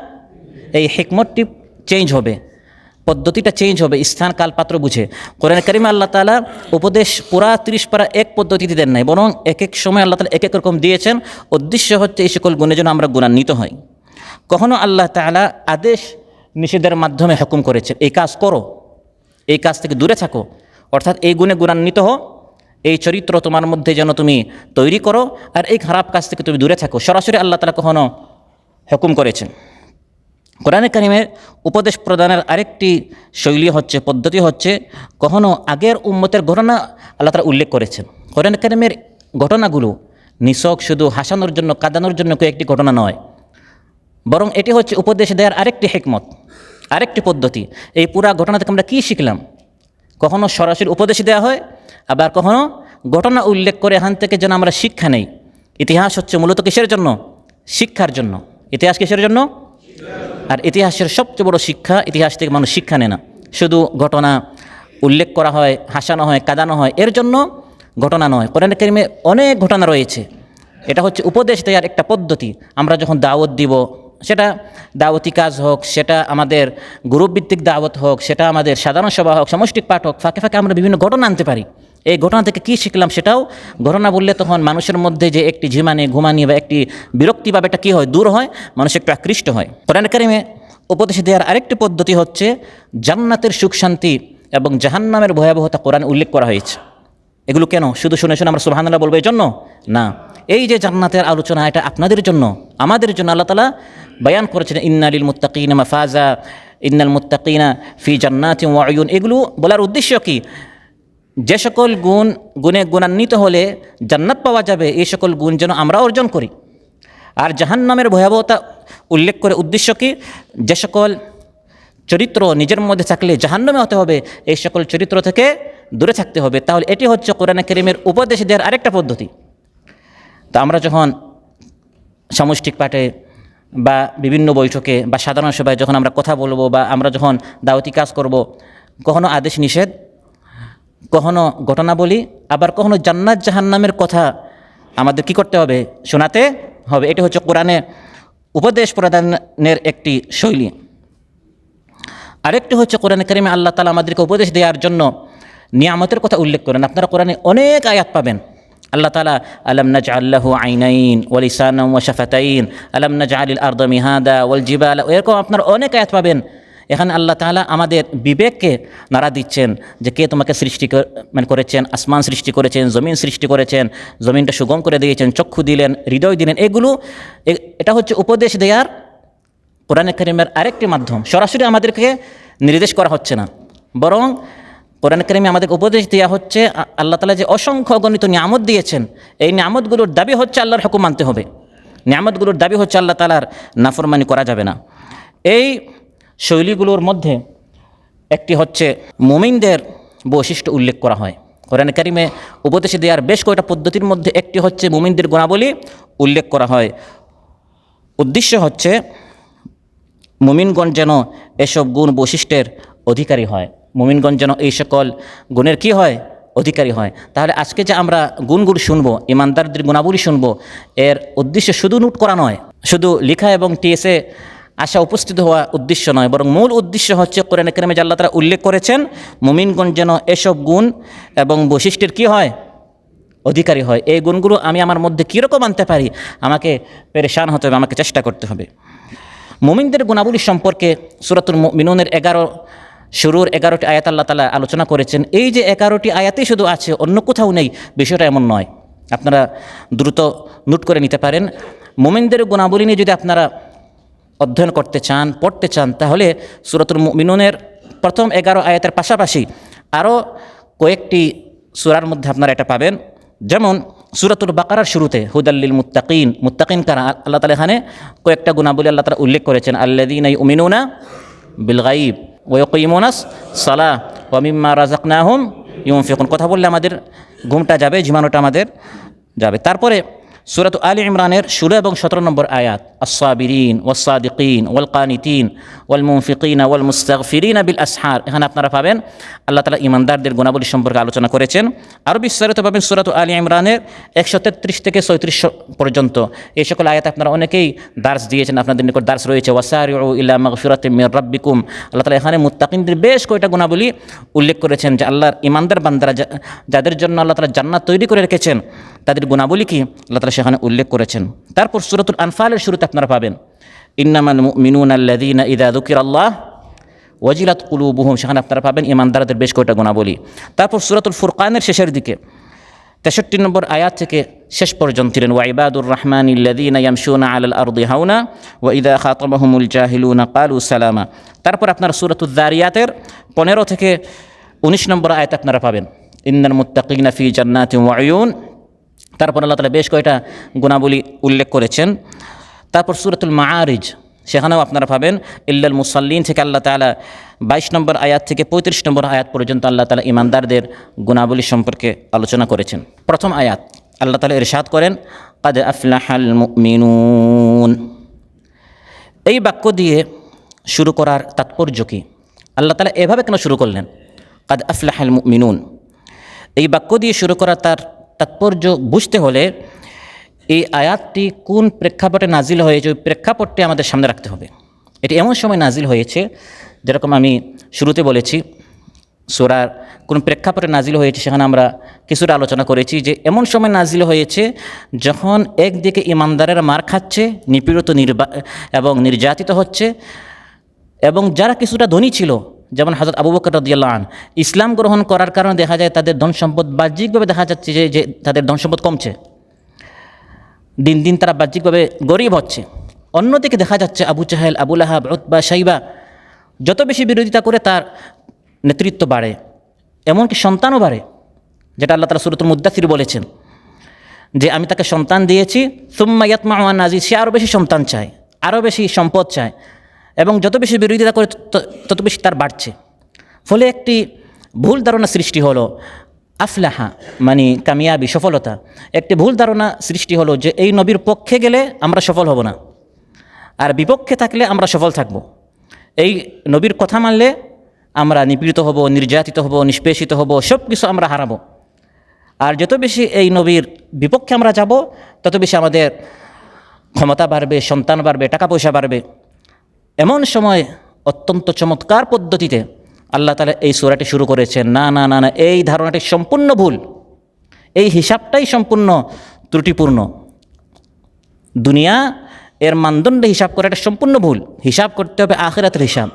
এই হিকমতটি চেঞ্জ হবে, পদ্ধতিটা চেঞ্জ হবে স্থান কাল পাত্র বুঝে। কোরআনে কারিমে আল্লাহ তাআলা উপদেশ পুরা 30 পারা এক পদ্ধতিতে দেন নাই, বরং এক এক সময় আল্লাহ তাআলা এক এক রকম দিয়েছেন। উদ্দেশ্য হচ্ছে এই সকল গুণের জন্য আমরা গুণান্বিত হই। কখনো আল্লাহ তাআলা আদেশ নিষেধের মাধ্যমে হুকুম করেছেন, এই কাজ করো, এই কাজ থেকে দূরে থাকো, অর্থাৎ এই গুণে গুণান্বিত হও, এই চরিত্র তোমার মধ্যে যেন তুমি তৈরি করো, আর এই খারাপ কাজ থেকে তুমি দূরে থাকো। সরাসরি আল্লাহ তাআলা কখনো হুকুম করেছেন। কোরআনে কারিমের উপদেশ প্রদানের আরেকটি শৈলী হচ্ছে, পদ্ধতি হচ্ছে, কখনো আগের উম্মতের ঘটনা আল্লাহ তাআলা উল্লেখ করেছেন। কোরআনে কারিমের ঘটনাগুলো নিছক শুধু হাসানোর জন্য, কাঁদানোর জন্য কয়েকটি ঘটনা নয়, বরং এটি হচ্ছে উপদেশ দেওয়ার আরেকটি হিকমত, আরেকটি পদ্ধতি। এই পুরা ঘটনা থেকে আমরা কী শিখলাম? কখনো সরাসরি উপদেশ দেওয়া হয়, আবার কখনো ঘটনা উল্লেখ করে এখান থেকে যেন আমরা শিক্ষা নেই। ইতিহাস হচ্ছে মূলত কিসের জন্য? শিক্ষার জন্য। ইতিহাস কিসের জন্য? আর ইতিহাসের সবচেয়ে বড় শিক্ষা, ইতিহাস থেকে মানুষ শিক্ষা নেয় না, শুধু ঘটনা উল্লেখ করা হয়, হাসানো হয়, কাঁদানো হয়, এর জন্য ঘটনা নয়। কোরআনে কারিমে অনেক ঘটনা রয়েছে। এটা হচ্ছে উপদেশ দেওয়ার একটা পদ্ধতি। আমরা যখন দাওয়াত দিব, সেটা দাওয়াতি কাজ হোক, সেটা আমাদের গ্রুপভিত্তিক দাওয়াত হোক, সেটা আমাদের সাধারণ সভা হোক, সামষ্টিক পাঠ হোক, ফাঁকে ফাঁকে আমরা বিভিন্ন ঘটনা আনতে পারি। এই ঘটনা থেকে কী শিখলাম সেটাও ঘটনা বললে তখন মানুষের মধ্যে যে একটি ঘুমানি বা একটি বিরক্তি ভাব, এটা কী হয়? দূর হয়, মানুষ একটু আকৃষ্ট হয়। কোরআনে কারিমে উপদেশ দেওয়ার আরেকটি পদ্ধতি হচ্ছে জান্নাতের সুখ শান্তি এবং জাহান্নামের ভয়াবহতা কোরআনে উল্লেখ করা হয়েছে। এগুলো কেন? শুধু শুনে শুনে আমরা সুবহানাল্লাহ বলবো এই জন্য না। এই যে জান্নাতের আলোচনা, এটা আপনাদের জন্য, আমাদের জন্য আল্লাহ তাআলা বয়ান করেছেন, ইন্না লিল মুত্তাকিনা মাফাজা, ইন্নাল মুত্তাকিনা ফি জান্নাতিন ওয়া উয়ুন। এগুলো বলার উদ্দেশ্য কি? যে সকল গুণে গুণান্বিত হলে জান্নাত পাওয়া যাবে, এই সকল গুণ যেন আমরা অর্জন করি। আর জাহান্নামের ভয়াবহতা উল্লেখ করে উদ্দেশ্য কি? যে সকল চরিত্র নিজের মধ্যে থাকলে জাহান্নামে হতে হবে, এই সকল চরিত্র থেকে দূরে থাকতে হবে। তাহলে এটি হচ্ছে কোরআনে কারিমের উপদেশ দেওয়ার আরেকটা পদ্ধতি। তো আমরা যখন সামষ্টিক পাঠে বা বিভিন্ন বৈঠকে বা সাধারণ সভায় যখন আমরা কথা বলবো, বা আমরা যখন দাওয়াতি কাজ করব, কখনো আদেশ নিষেধ, কখনো ঘটনা বলি, আবার কখনো জান্নাত জাহান্নামের কথা আমাদের কি করতে হবে? শোনাতে হবে। এটি হচ্ছে কোরআনে উপদেশ প্রদানের একটি শৈলী। আরেকটি হচ্ছে কোরআনে কারিমে আল্লাহ তাআলা আমাদেরকে উপদেশ দেওয়ার জন্য নিয়ামতের কথা উল্লেখ করেন। আপনারা কোরআনে অনেক আয়াত পাবেন। আল্লাহ তাআলা আলাম নাজআল লাহু আইনাইন ওয়া লিসানান ওয়া শাফাতাইন, আলাম নাজআলিল আরদা মিহাদা ওয়াল জিবালা, এরকম আপনারা অনেক আয়াত পাবেন। এখানে আল্লাহ তাআলা আমাদের বিবেককে নাড়া দিচ্ছেন যে কে তোমাকে সৃষ্টি করেছেন, আসমান সৃষ্টি করেছেন, জমিন সৃষ্টি করেছেন, জমিনটা সুগম করে দিয়েছেন, চক্ষু দিলেন, হৃদয় দিলেন। এটা হচ্ছে উপদেশ দেওয়ার কোরআনে কারিমের আরেকটি মাধ্যম। সরাসরি আমাদেরকে নির্দেশ করা হচ্ছে না, বরং কোরআনে কারিমে আমাদের উপদেশ দেওয়া হচ্ছে আল্লাহ তাআলা যে অসংখ্য অগণিত নিয়ামত দিয়েছেন, এই নিয়ামতগুলোর দাবি হচ্ছে আল্লাহর হুকুম মানতে হবে। নিয়ামতগুলোর দাবি হচ্ছে আল্লাহ তাআলার নাফরমানি করা যাবে না। এই শৈলীগুলোর মধ্যে একটি হচ্ছে মুমিনদের বৈশিষ্ট্য উল্লেখ করা হয়। কোরআনে কারিমে উপদেশ দেওয়ার বেশ কয়েকটা পদ্ধতির মধ্যে একটি হচ্ছে মুমিনদের গুণাবলী উল্লেখ করা হয়। উদ্দেশ্য হচ্ছে মুমিনগণ যেন এসব গুণ বৈশিষ্ট্যের অধিকারী হয়, মুমিনগণ যেন এই সকল গুণের কি হয়? অধিকারী হয়। তাহলে আজকে যে আমরা গুণগুলো শুনবো, ইমানদারদের গুণাবলী শুনবো, এর উদ্দেশ্য শুধু নোট করা নয়, শুধু লেখা এবং টিএসএ আসা উপস্থিত হওয়া উদ্দেশ্য নয়, বরং মূল উদ্দেশ্য হচ্ছে কোরআনে কারিমে যে আল্লাহ তাআলা উল্লেখ করেছেন মুমিনগণ যেন এসব গুণ এবং বৈশিষ্ট্যের কি হয়? অধিকারী হয়। এই গুণগুলো আমি আমার মধ্যে কীরকম আনতে পারি? আমাকে পেরেশান হতে হবে, আমাকে চেষ্টা করতে হবে। মুমিনদের গুণাবলী সম্পর্কে সূরাতুল মুমিনুনের শুরুর 11টি আয়াত আল্লাহ তাআলা আলোচনা করেছেন। এই যে 11টি আয়াতেই শুধু আছে, অন্য কোথাও নেই, বিষয়টা এমন নয়। আপনারা দ্রুত নোট করে নিতে পারেন। মুমিনদের গুণাবলী নিয়ে যদি আপনারা অধ্যয়ন করতে চান, পড়তে চান, তাহলে সূরাতুল মুমিনুনের প্রথম 11 আয়াতের পাশাপাশি আরও কয়েকটি সূরার মধ্যে আপনারা এটা পাবেন। যেমন সূরাতুল বাকারার শুরুতে হুদাল্লিল মুত্তাকিন, মুত্তাকিন কারা? আল্লাহ তাআলা এখানে কয়েকটা গুণাবলী আল্লাহ তাআলা উল্লেখ করেছেন। আল্লাযীনা ইউমিনুনা বিল গায়ব ওয়া ইয়াকিমুনাস সালাহ ওয়া মিম্মা রাযাকনাহুম ইউনফিকুন। কথা বললে আমাদের ঘুমটা যাবে, ঝিমানোটা আমাদের যাবে। তারপরে সূরাত আলী ইমরানের 16 এবং 17 নম্বর আয়াত, আস-সাবিরিন ওয়াস-সাদিকিন ওয়াল-কানিতিন ওয়াল-মুনফিকিন ওয়াল-মুস্তাগফিরিন বিল আসহার। এখানে আপনারা পাবেন আল্লাহ তাআলা ঈমানদারদের গুণাবলী সম্পর্কে আলোচনা করেছেন। আরও বিস্তারিত পাবেন সূরাত আলী ইমরানের 133 থেকে 36 পর্যন্ত। এই সকল আয়াত আপনারা অনেকেই দার্স দিয়েছেন, আপনাদের নিকট দার্স রয়েছে। ওয়াসারিউ ইলা মাগফিরাতিম মির রাব্বিকুম। আল্লাহ তাআলা এখানে মুত্তাকিনদের বেশ কয়টা গুণাবলী উল্লেখ করেছেন যে আল্লাহর ঈমানদার বান্দারা যাদের জন্য আল্লাহ তাআলা জান্নাত তৈরি করে রেখেছেন, তাদের গুণাবলী কি আল্লাহ তাআলা সেখানে উল্লেখ করেছেন। তারপর সূরাতুল আনফালের শুরুতে আপনারা পাবেন ইন্নামাল মুমিনুনা আল্লাযীনা ইযা যুকিরাল্লাহ ওয়াজিলাত কুলুবুহুম। সেখানে আপনারা পাবেন ঈমানদারদের বেশ কয়টা গুণাবলী। তারপর সূরাতুল ফুরকানের শেষের দিকে 63 নম্বর আয়াত থেকে শেষ পর্যন্ত ছিলেন ওয়া ইবাদুর রাহমানিল্লাযীনা ইয়ামশুনা আলাল আরদি হাওনা ওয়া ইযা খাতাবাহুমুল জাহিলুনা ক্বালু সালামা। তারপর আপনারা সূরাতুয যারিয়াতের 15 থেকে 19 নম্বর আয়াত আপনারা পাবেন ইন্নাল মুত্তাকিনা ফি জান্নাতিন ওয়া উয়ুন। তারপর আল্লাহ তাআলা বেশ কয়টা গুণাবলী উল্লেখ করেছেন। তারপর সূরাতুল মাআরিজ, সেখানেও আপনারা পাবেন ইল্লাল মুসাল্লিন থেকে আল্লাহ তাআলা 22 নম্বর আয়াত থেকে 35 নম্বর আয়াত পর্যন্ত আল্লাহ তাআলা ঈমানদারদের গুণাবলী সম্পর্কে আলোচনা করেছেন। প্রথম আয়াত আল্লাহ তাআলা ইরশাদ করেন ক্বাদ আফলাহাল মুমিনুন। এই বাক্য দিয়ে শুরু করার তাৎপর্য কি? আল্লাহ তাআলা এভাবে কেন শুরু করলেন ক্বাদ আফলাহাল মুমিনুন? এই বাক্য দিয়ে শুরু করার তার তাৎপর্য বুঝতে হলে এই আয়াতটি কোন প্রেক্ষাপটে নাজিল হয়েছে ওই প্রেক্ষাপটটি আমাদের সামনে রাখতে হবে। এটি এমন সময় নাজিল হয়েছে, যেরকম আমি শুরুতে বলেছি সূরার কোন প্রেক্ষাপটে নাজিল হয়েছে সেখানে আমরা কিছুটা আলোচনা করেছি যে এমন সময় নাজিল হয়েছে যখন একদিকে ঈমানদারেরা মার খাচ্ছে, নিপীড়িত এবং নির্যাতিত হচ্ছে, এবং যারা কিছুটা ধনী ছিল যেমন হযরত আবু বকর রাদিয়াল্লাহু আনহু ইসলাম গ্রহণ করার কারণে দেখা যায় তাদের ধন সম্পদ বাহ্যিকভাবে দেখা যাচ্ছে যে তাদের ধন সম্পদ কমছে, দিন দিন তারা বাহ্যিকভাবে গরিব হচ্ছে। অন্যদিকে দেখা যাচ্ছে আবু জাহেল, আবু লাহাব, উতবা, শাইবা যত বেশি বিরোধিতা করে তার নেতৃত্ব বাড়ে, এমনকি সন্তানও বাড়ে, যেটা আল্লাহ তাআলা সূরাতুল মুদ্দাসির বলেছেন যে আমি তাকে সন্তান দিয়েছি সুম্মা ইয়াতমাউ আন আযীদ। সে আরও বেশি সন্তান চায়, আরও বেশি সম্পদ চায়, এবং যত বেশি বিরোধিতা করে তত বেশি তার বাড়ছে। ফলে একটি ভুল ধারণা সৃষ্টি হলো, আফলাহা মানে কামিয়াবি, সফলতা। একটি ভুল ধারণা সৃষ্টি হলো যে এই নবীর পক্ষে গেলে আমরা সফল হব না, আর বিপক্ষে থাকলে আমরা সফল থাকব। এই নবীর কথা মানলে আমরা নিপীড়িত হব, নির্যাতিত হব, নিষ্পেষিত হব, সব কিছু আমরা হারাবো। আর যত বেশি এই নবীর বিপক্ষে আমরা যাব তত বেশি আমাদের ক্ষমতা বাড়বে, সন্তান বাড়বে, টাকা পয়সা বাড়বে। এমন সময় অত্যন্ত চমৎকার পদ্ধতিতে আল্লাহ তাআলা এই সূরাটি শুরু করেছেন। না না না না, এই ধারণাটি সম্পূর্ণ ভুল, এই হিসাবটাই সম্পূর্ণ ত্রুটিপূর্ণ। দুনিয়া এর মানদণ্ডে হিসাব করা এটা সম্পূর্ণ ভুল। হিসাব করতে হবে আখিরাতের হিসাব।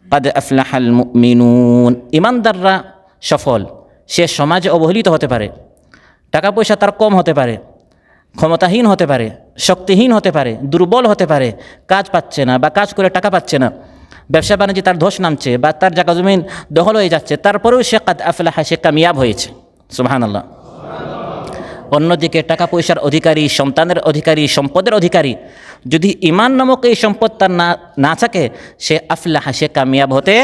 ক্বাদ আফলাহাল মুমিনুন, ঈমানদাররা সফল। সে সমাজে অবহেলিত হতে পারে, টাকা পয়সা তার কম হতে পারে, ক্ষমতাহীন হতে পারে, শক্তিহীন হতে পারে, দুর্বল হতে পারে, কাজ পাচ্ছে না বা কাজ করে টাকা পাচ্ছে না, ব্যবসা বাণিজ্যে তার ধস নামছে বা তার জায়গা জমিন দখল হয়ে যাচ্ছে, তারপরেও সে ক্বাদ আফলাহা, সে কামিয়াব হয়েছে। সুবহানাল্লাহ। অন্যদিকে টাকা পয়সার অধিকারী, সন্তানের অধিকারী, সম্পদের অধিকারী, যদি ঈমান নামক এই সম্পদ তার না থাকে, সে আফলাহা, সে কামিয়াব হতে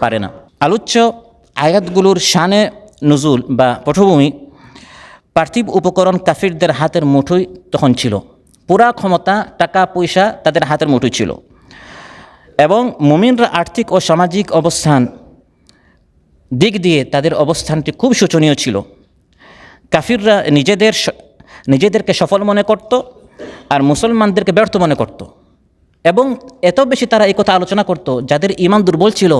পারে না। আলোচ্য আয়াতগুলোর শানে নুজুল বা পটভূমি, পার্থিব উপকরণ কাফিরদের হাতের মুঠোয় তখন ছিল, পুরা ক্ষমতা, টাকা পয়সা তাদের হাতের মুঠোয় ছিল, এবং মুমিনরা আর্থিক ও সামাজিক অবস্থান দিক দিয়ে তাদের অবস্থানটি খুব শোচনীয় ছিল। কাফিররা নিজেদেরকে সফল মনে করত আর মুসলমানদেরকে ব্যর্থ মনে করত, এবং এত বেশি তারা এই কথা আলোচনা করত যাদের ঈমান দুর্বল ছিল।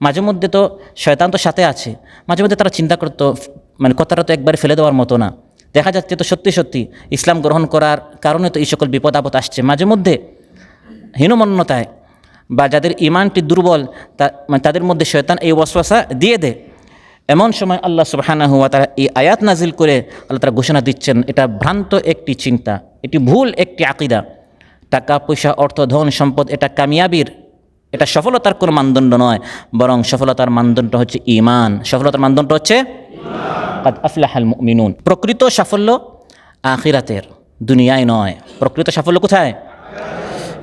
মাঝে মধ্যে তো শয়তান তো সাথে আছে, মাঝে মধ্যে তারা চিন্তা করত মানে কথাটা তো একবারে ফেলে দেওয়ার মতো না, দেখা যাচ্ছে তো সত্যি সত্যি ইসলাম গ্রহণ করার কারণে তো এই সকল বিপদ আপদ আসছে। মাঝে মধ্যে হীনমন্যতায় বা যাদের ঈমানটি দুর্বল তাদের মধ্যে শয়তান এই ওয়াসওয়াসা দিয়ে দেয়। এমন সময় আল্লাহ সুবহানাহু ওয়া তাআলা এই আয়াত নাজিল করে আল্লাহ তাআলা ঘোষণা দিচ্ছেন এটা ভ্রান্ত একটি চিন্তা, এটি ভুল একটি আকীদা। টাকা পয়সা, অর্থ, ধন, সম্পদ এটা কামিয়াবির, এটা সফলতার কোনো মানদণ্ড নয়, বরং সফলতার মানদণ্ড হচ্ছে ঈমান। সফলতার মানদণ্ড হচ্ছে ক্বাদ আফলাহাল মুমিনুন। প্রকৃত সাফল্য আখিরাতের, দুনিয়ায় নয়। প্রকৃত সাফল্য কোথায়?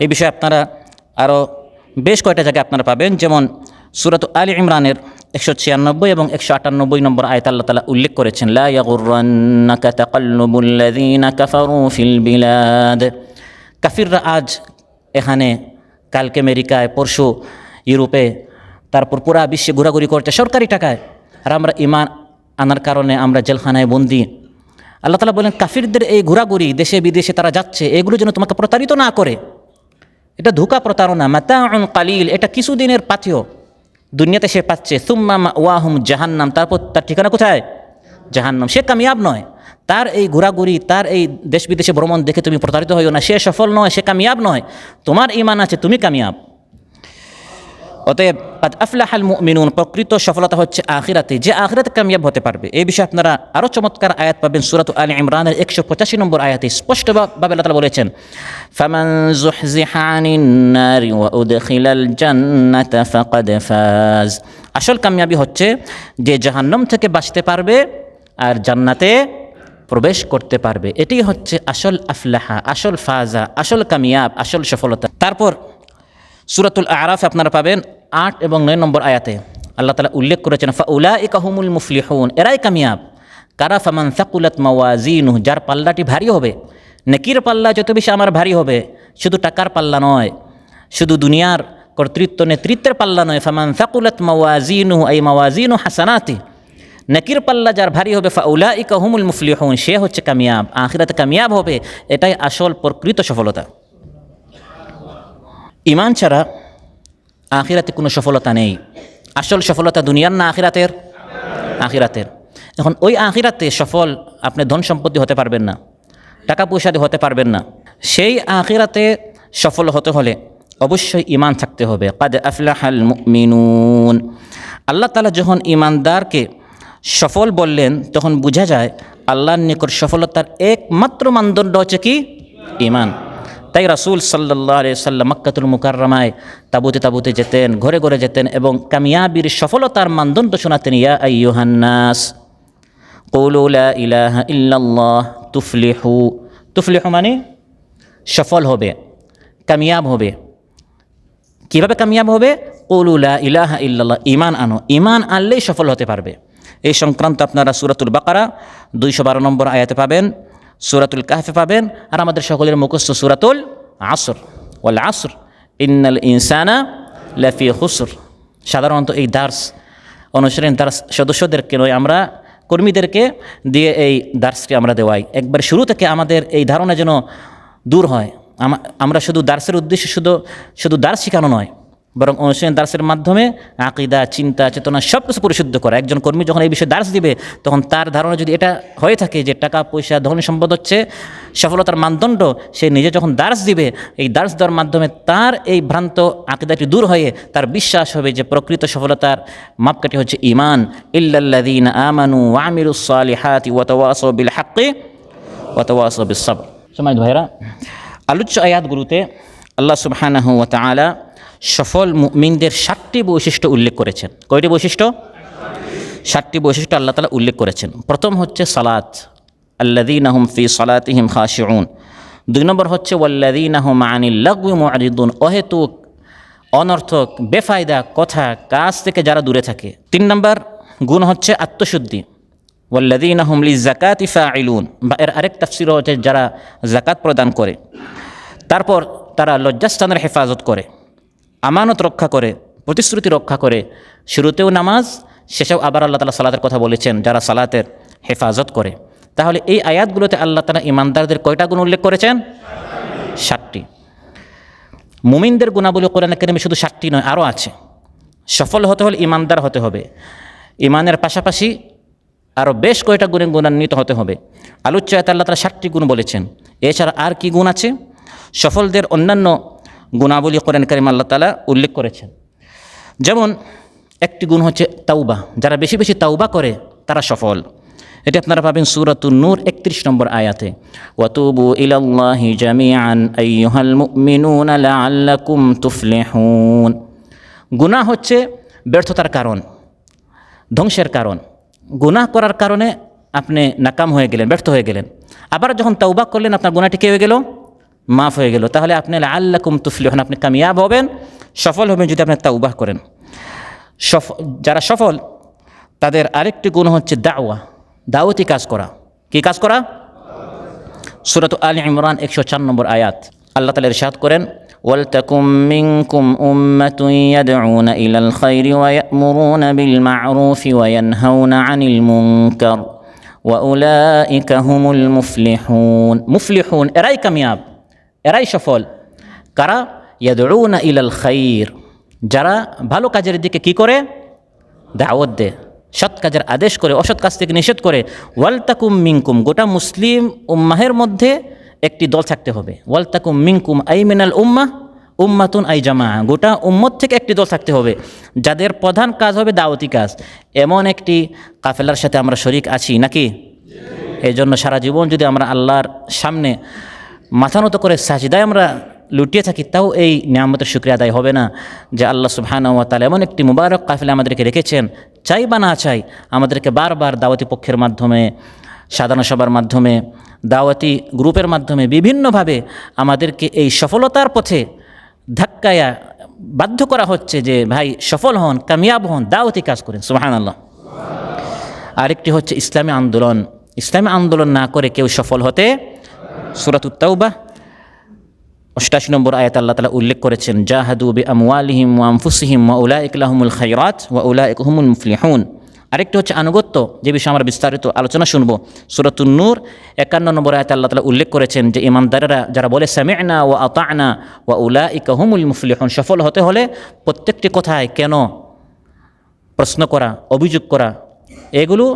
এই বিষয়ে আপনারা আরও বেশ কয়েকটা জায়গায় আপনারা পাবেন, যেমন সূরাত আলী ইমরানের 196 এবং 198 নম্বর আয়াত আল্লাহ তাআলা উল্লেখ করেছেন, লা ইয়াগুররান্নাকা তাকাল্লুবুল্লাযীনা কাফারু ফিল বিলাদ। কাফিররা আজ এখানে, কালকে আমেরিকায়, পরশু ইউরোপে, তারপর পুরা বিশ্বে ঘোরাঘুরি করছে সরকারি টাকায়, আর আমরা ঈমান আনার কারণে আমরা জেলখানায় বন্দী। আল্লাহ তাআলা বলেন কাফিরদের এই ঘোরাঘুরি দেশে বিদেশে তারা যাচ্ছে, এগুলো যেন তোমাকে প্রতারিত না করে। এটা ধোঁকা, প্রতারণা, মাতাউন কালিল, এটা কিছুদিনের পাথেয়, দুনিয়াতে সে পাচ্ছে। সুম্মা মাওয়াহুম জাহান্নাম, তারপর তার ঠিকানা কোথায়? জাহান্নাম। সে কামিয়াব নয়। তার এই ঘোরাঘুরি, তার এই দেশ বিদেশে ভ্রমণ দেখে তুমি প্রতারিত হইও না। সে সফল নয়, সে কামিয়াব নয়। তোমার ঈমান আছে, তুমি কামিয়াব। অতএব কাদ আফলাহাল মুমিনুন, প্রকৃত সফলতা হচ্ছে আখিরাতে, যে আখিরাতে কামিয়াব হতে পারবে। এই বিষয়ে আপনারা আরও চমৎকার আয়াত পাবেন সূরা আলে ইমরানের 185 নম্বর আয়াতে স্পষ্টভাবে আল্লাহ তাআলা বলেছেন, ফামান যুহজিহা আনিন নারি ওয়া উদখিলাল জান্নাতা ফাকাদ ফাজ। আসল কামিয়াবি হচ্ছে যে জাহান্নাম থেকে বাঁচতে পারবে আর জান্নাতে প্রবেশ করতে পারবে। এটি হচ্ছে আসল আফলাহা, আসল ফাজা, আসল কামিয়াব, আসল সফলতা। তারপর সূরাতুল আরাফে আপনারা পাবেন 8 এবং 9 নম্বর আয়াতে আল্লাহ তাআলা উল্লেখ করেছেন, ফাউলাইকা হুমুল মুফলিহুন, এরাই কামিয়াব। কারা? ফামান সাকুলাত মাওয়াজিনুহু, যার পাল্লাটি ভারী হবে। নেকির পাল্লা যত বেশি আমার ভারী হবে, শুধু টাকার পাল্লা নয়, শুধু দুনিয়ার কর্তৃত্ব নেতৃত্বের পাল্লা নয়। ফামান সাকুলাত মাওয়াজিনুহু আই মাওয়াজিনু হাসানাতি, নেকির পাল্লা যার ভারী হবে, ফাউলাইকা হুমুল মুফলিহুন, সে হচ্ছে কামিয়াব, আখিরাতে কামিয়াব হবে। এটাই আসল প্রকৃত সফলতা। ঈমান ছাড়া আখিরাতে কোনো সফলতা নেই। আসল সফলতা দুনিয়ার না আখিরাতের? আখিরাতের। এখন ওই আখিরাতে সফল আপনি ধন সম্পত্তি হতে পারবেন না, টাকা পয়সা দিয়ে হতে পারবেন না। সেই আখিরাতে সফল হতে হলে অবশ্যই ঈমান থাকতে হবে। কাদ আফলাহাল মুমিনুন। আল্লাহ তাআলা যখন ঈমানদারকে সফল বললেন, তখন বোঝা যায় আল্লাহর নিকট সফলতার একমাত্র মানদণ্ড হচ্ছে কি? ঈমান। তাই রাসূল সাল্লাল্লাহু আলাইহি ওয়াসাল্লাম মক্কাতুল মুকাররমায় তাঁবুতে তাঁবুতে যেতেন, ঘরে ঘরে যেতেন এবং কামিয়াবির সফলতার মানদণ্ড শোনাতেন। ইয়া আইয়ুহান নাস কুলু লা ইলাহা ইল্লাল্লাহ তুফলিহু। তুফলিহু মানে সফল হবে, কামিয়াব হবে। কীভাবে কামিয়াব হবে? কুলু লা ইলাহা ইল্লাল্লাহ, ঈমান আনো। ঈমান আনলেই সফল হতে পারবে। এই সংক্রান্ত আপনারা সূরাতুল বাকারা 212 নম্বর আয়াতে পাবেন, সূরাতুল কাহফে পাবেন, আর আমাদের সকলের মুখস্থ সূরাতুল আসর, ওয়াল আসর ইন্নাল ইনসানা লাফি খুসর। সাধারণত এই দার্স অনুসারী দার্স সদস্যদেরকে নয়, আমরা কর্মীদেরকে দিয়ে এই দার্সটি আমরা দেওয়াই। একবার শুরু থেকে আমাদের এই ধারণা যেন দূর হয়। আমরা শুধু দার্সের উদ্দেশ্যে শুধু দার্স শেখানো নয়, বরং অনুশীলন দার্সের মাধ্যমে আকীদা, চিন্তা, চেতনা সব কিছু পরিশুদ্ধ করা। একজন কর্মী যখন এই বিষয়ে দার্স দিবে, তখন তার ধারণা যদি এটা হয়ে থাকে যে টাকা পয়সা ধন সম্পদ হচ্ছে সফলতার মানদণ্ড, সে নিজে যখন দার্স দিবে, এই দার্স দেওয়ার মাধ্যমে তার এই ভ্রান্ত আকীদাটি দূর হয়ে তার বিশ্বাস হবে যে প্রকৃত সফলতার মাপকাঠি হচ্ছে ঈমান। ইল্লাল্লাযীনা আমানু ওয়া আমিলুস সালিহাতি ওয়া তাওয়াসাউ বিল হাক্কি ওয়া তাওয়াসাউ বিস সাবর। সম্মানিত ভাইরা, আলোচ্য আয়াতগুলোতে আল্লাহ সুবহানাহু ওয়া তাআলা সফল মুমিনদের 7টি বৈশিষ্ট্য উল্লেখ করেছেন। কয়টি বৈশিষ্ট্য? 7টি বৈশিষ্ট্য আল্লাহ তাআলা উল্লেখ করেছেন। প্রথম হচ্ছে সালাত, আল্লাযীনা হুম ফি সালাতিহিম খাশিউন। 2 নম্বর হচ্ছে ওয়াল্লাযীনা হুম আনিল লাগওয়ি মু'রিদুন, অহেতুক, অনর্থক, বেফায়দা কথা, কাজ থেকে যারা দূরে থাকে। 3 নম্বর গুণ হচ্ছে আত্মশুদ্ধি, ওয়াল্লাযীনা হুম লিযাকাতি ফাঈলুন, বা এর আরেক তাফসীর হচ্ছে যারা যাকাত প্রদান করে। তারপর তারা লজ্জাস্থানের হেফাজত করে, আমানত রক্ষা করে, প্রতিশ্রুতি রক্ষা করে। শুরুতেও নামাজ, শেষেও আবার আল্লাহ তাআলা সালাতের কথা বলেছেন, যারা সালাতের হেফাজত করে। তাহলে এই আয়াতগুলোতে আল্লাহ তাআলা ঈমানদারদের কয়টা গুণ উল্লেখ করেছেন? 7টি। মুমিনদের গুণাবলী কোরআনে কারিমে শুধু 7টি নয়, আরও আছে। সফল হতে হলে ঈমানদার হতে হবে। ঈমানের পাশাপাশি আরও বেশ কয়টা গুণে গুণান্বিত হতে হবে। আলোচ্য আয়াতে আল্লাহ তাআলা 7টি গুণ বলেছেন। এছাড়া আর কি গুণ আছে? সফলদের অন্যান্য গুণাবলী কোরআন কারিমে আল্লাহ তাআলা উল্লেখ করেছেন। যেমন একটি গুণ হচ্ছে তাওবা, যারা বেশি বেশি তাওবা করে তারা সফল। এটি আপনারা পাবেন সূরাতুন নূর 31 নম্বর আয়াতে, ওয়াতুবু ইলাল্লাহি জামিআন আইয়ুহাল মুমিনুনা লাআল্লাকুম তুফলিহুন। গুনাহ হচ্ছে ব্যর্থতার কারণ, ধ্বংসের কারণ। গুনাহ করার কারণে আপনি নাকাম হয়ে গেলেন, ব্যর্থ হয়ে গেলেন। আবার যখন তাওবা করলেন, আপনার গুনাহটি কি হয়ে গেল? মাফ হয়ে গেল। তাহলে আপনি লাআল্লাকুম তুফলিহুন, আপনি কামিয়াব হবেন, সফল হবেন যদি আপনি তাওবা করেন। যারা সফল তাদের আরেকটি গুণ হচ্ছে দাওয়াতি কাজ করা। কি কাজ করা? সূরা আলে ইমরান 104 নম্বর আয়াত আল্লাহ তাআলা ইরশাদ করেন, ওয়ালতাকুম মিনকুম উম্মাতুন ইয়াদউনা ইলাল খায়রি ওয়া ইয়া'মুরুনা বিল মা'রুফি ওয়া ইয়ানহাউনা আনিল মুনকার ওয়া উলাইকা হুমুল মুফলিহুন। এরাই কামিয়াব, এরাই সফল। কারা? ইয়াদউনা ইলাল খায়র, যারা ভালো কাজের দিকে কি করে? দাওয়াত দেয়, সৎ কাজের আদেশ করে, অসৎ কাজ থেকে নিষেধ করে। ওয়ালতাকুম মিনকুম, গোটা মুসলিম উম্মাহের মধ্যে একটি দল থাকতে হবে। ওয়ালতাকুম মিনকুম আই মিনাল উম্মাতুন আই জামা, গোটা উম্মত থেকে একটি দল থাকতে হবে যাদের প্রধান কাজ হবে দাওয়াতি কাজ। এমন একটি কাফেলার সাথে আমরা শরীক আছি নাকি? এই জন্য সারা জীবন যদি আমরা আল্লাহর সামনে মাথা নত করে সাজদায় আমরা লুটিয়ে থাকি, তাও এই নিয়ামতের শুকরিয়া আদায় হবে না যে আল্লাহ সুবহানাহু ওয়া তাআলা এমন একটি মুবারক কাফেলা আমাদেরকে রেখেছেন। চাই বা না চাই আমাদেরকে বারবার দাওয়াতি পক্ষের মাধ্যমে, সাধারণ সভার মাধ্যমে, দাওয়াতি গ্রুপের মাধ্যমে বিভিন্নভাবে আমাদেরকে এই সফলতার পথে ধাক্কায়া বাধ্য করা হচ্ছে যে ভাই সফল হন, কামিয়াব হন, দাওয়াতি কাজ করেন। সুবহানাল্লাহ। আরেকটি হচ্ছে ইসলামী আন্দোলন। ইসলামী আন্দোলন না করে কেউ সফল হতে, সূরাতুত তাওবাহ 88 নম্বর আয়াত আল্লাহ তাআলা উল্লেখ করেছেন, জাহাদু বিআমওয়ালিহিম ওয়া আনফুসিহিম ওয়া উলাইকা লাহুমুল খায়রাত ওয়া উলাইকা হুমুল মুফলিহুন। আরেকটি হচ্ছে আনুগত্য, যে বিষয়ে আমরা বিস্তারিত আলোচনা শুনব। সূরাতুন নূর 51 নম্বর আয়াতে আল্লাহ তাআলা উল্লেখ করেছেন যে ইমানদারেরা যারা বলে সামি'না ওয়া আতা'না ওয়া উলাইকা হুমুল মুফলিহুন, সফল হতে হলে প্রত্যেকটি কথায় কেন প্রশ্ন করা, অভিযোগ করা, এগুলো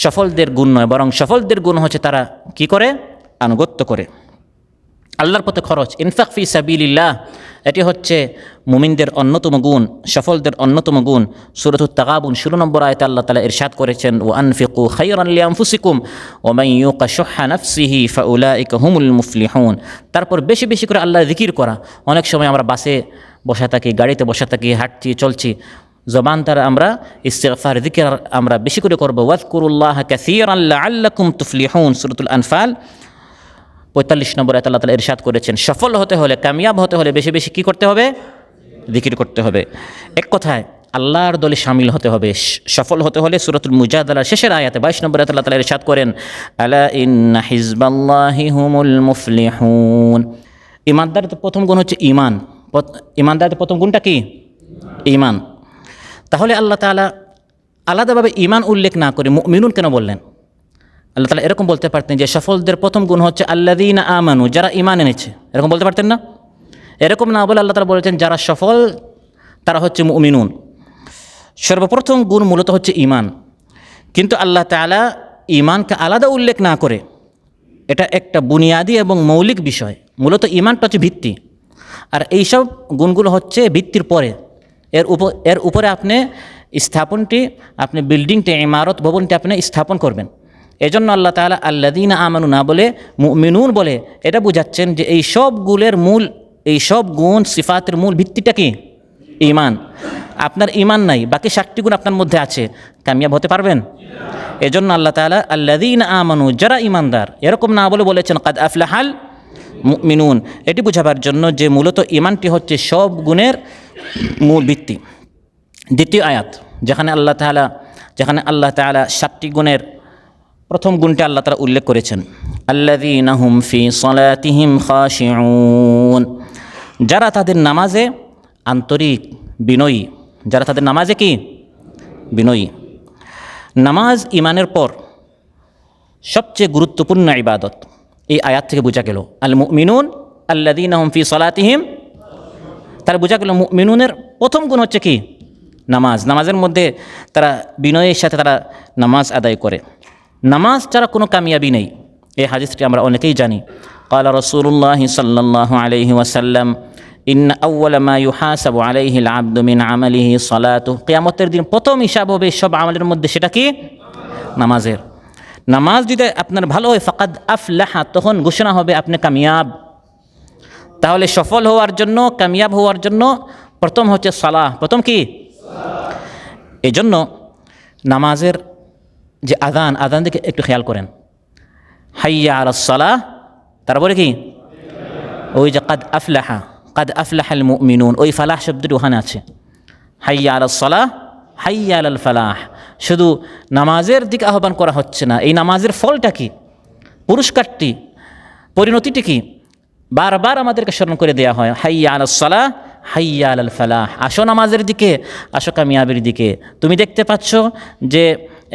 সফলদের গুণ নয়, বরং সফলদের গুণ হচ্ছে তারা কি করে? আনুগত্য করে। আল্লাহর পথে খরচ, ইনফাক ফি সাবিলিল্লাহ, এটি হচ্ছে মুমিনদের অন্যতম গুণ, সফলদের অন্যতম গুণ। সূরাতুত তাগাবুন 16 নম্বর আয়াতে আল্লাহ তাআলা ইরশাদ করেছেন, ওয়া আনফিকু খায়রান লিআনফুসিকুম ওয়া মান ইউকা শুহহা নাফসিহি ফাউলাইকা হুমুল মুফলিহুন। তারপর বেশি বেশি করে আল্লাহর জিকির করা। অনেক সময় আমরা বাসে বসে থাকি, গাড়িতে বসে থাকি, হাঁটছি, চলছি, জবান দ্বারা আমরা ইস্তিগফার, জিকির আমরা বেশি করে করব। ওয়াজকুরুল্লাহা কাসীরান লাআল্লাকুম তুফলিহুন। সূরাতুল আনফাল 45 নম্বর আয়াতে আল্লাহ তাআলা ইরশাদ করেছেন, সফল হতে হলে, কামিয়াব হতে হলে বেশি বেশি কী করতে হবে? জিকির করতে হবে। এক কথায় আল্লাহর দলে শামিল হতে হবে। সফল হতে হলে সূরাতুল মুজাদালার শেষের আয়াতে 22 নম্বর আয়াতে আল্লাহ তাআলা ইরশাদ করেন, আলা ইন্না হিজবাল্লাহি হুমুল মুফলিহুন। ইমানদারের প্রথম গুণ হচ্ছে ঈমান। ইমানদারের প্রথম গুণটা কি? ঈমান। তাহলে আল্লাহ তাআলা আলাদাভাবে ঈমান উল্লেখ না করে মুমিনুন কেন বললেন? আল্লাহ তাআলা এরকম বলতে পারতেন যে সফলদের প্রথম গুণ হচ্ছে আল্লাযীনা আমানু, যারা ঈমান এনেছে, এরকম বলতে পারতেন না? এরকম না বলে আল্লাহ তাআলা বলেছেন যারা সফল তারা হচ্ছে মুমিনুন। সর্বপ্রথম গুণ মূলত হচ্ছে ঈমান, কিন্তু আল্লাহ তাআলা ঈমানকে আলাদা উল্লেখ না করে, এটা একটা বুনিয়াদি এবং মৌলিক বিষয়। মূলত ঈমানটা হচ্ছে ভিত্তি, আর এইসব গুণগুলো হচ্ছে ভিত্তির পরে, এর উপরে আপনি বিল্ডিংটি, ইমারত, ভবনটি আপনি স্থাপন করবেন। এজন্য আল্লাহ তাআলা আল্লাযীনা আমানু না বলে মুমিনুন বলে এটা বোঝাচ্ছেন যে এই সব গুণ সিফাতের মূল ভিত্তিটা কি? ঈমান। আপনার ঈমান নাই, বাকি 7টি গুণ আপনার মধ্যে আছে, কামিয়াব হতে পারবেন? এজন্য আল্লাহ তাআলা আল্লাযীনা আমানু, যারা ঈমানদার, এরকম না বলে বলেছেন কাদ আফলাহাল মুমিনুন। এটি বোঝাবার জন্য যে মূলত ঈমানটি হচ্ছে সব গুণের মূল ভিত্তি। দ্বিতীয় আয়াত যেখানে আল্লাহ তাআলা 7টি গুণের প্রথম গুণটি আল্লাহ তাআলা উল্লেখ করেছেন, আল্লাযীনা হুম ফি সালাতিহিম খাশিউন, যারা তাদের নামাজে আন্তরিক, বিনয়ী। যারা তাদের নামাজে কি? বিনয়ী। নামাজ ঈমানের পর সবচেয়ে গুরুত্বপূর্ণ ইবাদত। এই আয়াত থেকে বোঝা গেল আল মুমিনুন আল্লাযীনা হুম ফি সালাতিহিম, তারা বোঝা গেল মুমিনুনের প্রথম গুণ হচ্ছে কি? নামাজ। নামাজের মধ্যে তারা বিনয়ের সাথে তারা নামাজ আদায় করে। নামাজ ছাড়া কোনো কামিয়াবি নেই। এই হাদিসটি আমরা অনেকেই জানি। ক্বালা রাসূলুল্লাহি সাল্লাল্লাহু আলাইহি ওয়াসাল্লাম, ইন্না আউওয়ালা মা ইউহাসাবু আলাইহিল আবদু মিন আমালিহি সালাতুহু। কিয়ামতের দিন প্রথম হিসাব হবে সব আমলের মধ্যে, সেটা কি? নামাজের। নামাজ যদি আপনার ভালো হয়, ফাকাদ আফলাহা, তখন ঘোষণা হবে আপনি কামিয়াব। তাহলে সফল হওয়ার জন্য, কামিয়াব হওয়ার জন্য প্রথম হচ্ছে সালাহ। প্রথম কি? এই জন্য নামাজের যে আযান দিকে একটু খেয়াল করেন, হাইয়া আলাস সালাহ, তারপরে কি? ওই যে কাদ আফলাহাল মুমিনুন, ওই ফালাহ শব্দটি ওখানে আছে। হাইয়া আলাস সালাহ হাইয়া আলাল ফালাহ। শুধু নামাজের দিকে আহ্বান করা হচ্ছে না, এই নামাজের ফলটা কি, পুরস্কারটি, পরিণতিটি কি, বারবার আমাদেরকে স্মরণ করে দেওয়া হয়। হাইয়া আলাস সালাহ হাইয়া আলাল ফালাহ, আসো নামাজের দিকে, আসো কামিয়াবির দিকে। তুমি দেখতে পাচ্ছ যে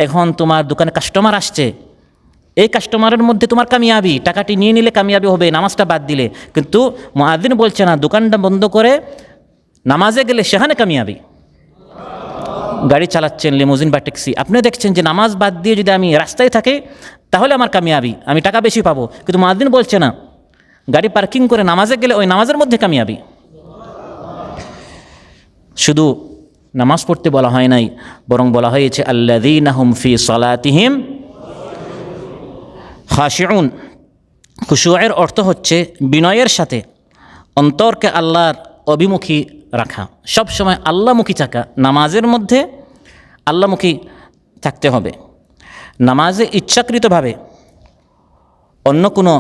এখন তোমার দোকানে কাস্টমার আসছে, এই কাস্টমারের মধ্যে তোমার কামিয়াবি, টাকাটি নিয়ে নিলে কামিয়াবি হবে নামাজটা বাদ দিলে, কিন্তু মুয়াজ্জিন বলছে না, দোকানটা বন্ধ করে নামাজে গেলে সেখানে কামিয়াবি। গাড়ি চালাচ্ছেন লিমুজিন বা ট্যাক্সি, আপনি দেখছেন যে নামাজ বাদ দিয়ে যদি আমি রাস্তায় থাকি তাহলে আমার কামিয়াবি, আমি টাকা বেশি পাবো, কিন্তু মুয়াজ্জিন বলছে না, গাড়ি পার্কিং করে নামাজে গেলে ওই নামাজের মধ্যে কামিয়াবি। শুধু নামাজ পড়তে বলা হয় নাই, বরং বলা হয়েছে আল্লাযীনা হুম ফি সালাতিহিম খাশিউন। খুশুয়ের অর্থ হচ্ছে বিনয়ের সাথে অন্তরকে আল্লাহর অভিমুখী রাখা, সবসময় আল্লাহমুখী থাকা। নামাজের মধ্যে আল্লাহমুখী থাকতে হবে। নামাজে ইচ্ছাকৃতভাবে অন্য কোনো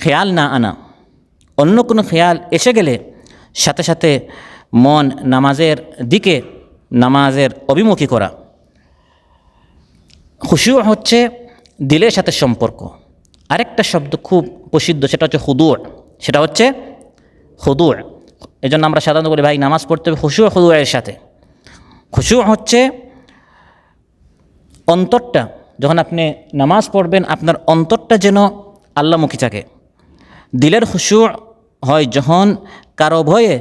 খেয়াল না আনা, অন্য কোনো খেয়াল এসে গেলে সাথে সাথে মন নামাজের দিকে, নামাজের অভিমুখী করা। খুশু হচ্ছে দিলের সাথে সম্পর্ক। আরেকটা শব্দ খুব প্রসিদ্ধ, সেটা হচ্ছে খুদু'। সেটা হচ্ছে খুদু'। এই জন্য আমরা সাধারণত বলি ভাই নামাজ পড়তে হবে খুশু খুদু'ের সাথে। খুশু হচ্ছে অন্তরটা, যখন আপনি নামাজ পড়বেন আপনার অন্তরটা যেন আল্লাহমুখী থাকে। দিলের খুশু হয় যখন কারো ভয়ে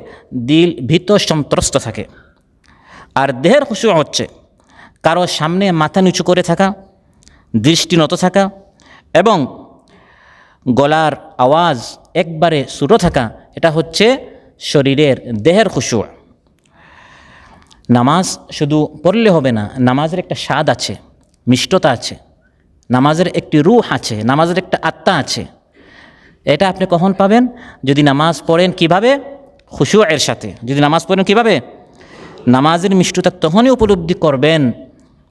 দিল ভীত সন্ত্রস্ত থাকে। আর দেহের খুশু হচ্ছে কারো সামনে মাথা নিচু করে থাকা, দৃষ্টি নত থাকা এবং গলার আওয়াজ একবারে ছোট থাকা, এটা হচ্ছে শরীরের দেহের খুশু। নামাজ শুধু পড়লে হবে না, নামাজের একটা স্বাদ আছে, মিষ্টতা আছে, নামাজের একটি রূহ আছে, নামাজের একটা আত্মা আছে। এটা আপনি কখন পাবেন? যদি নামাজ পড়েন কিভাবে? খুশু এর সাথে। যদি নামাজ পড়েন কিভাবে? নামাজের মিষ্টতা তখনই উপলব্ধি করবেন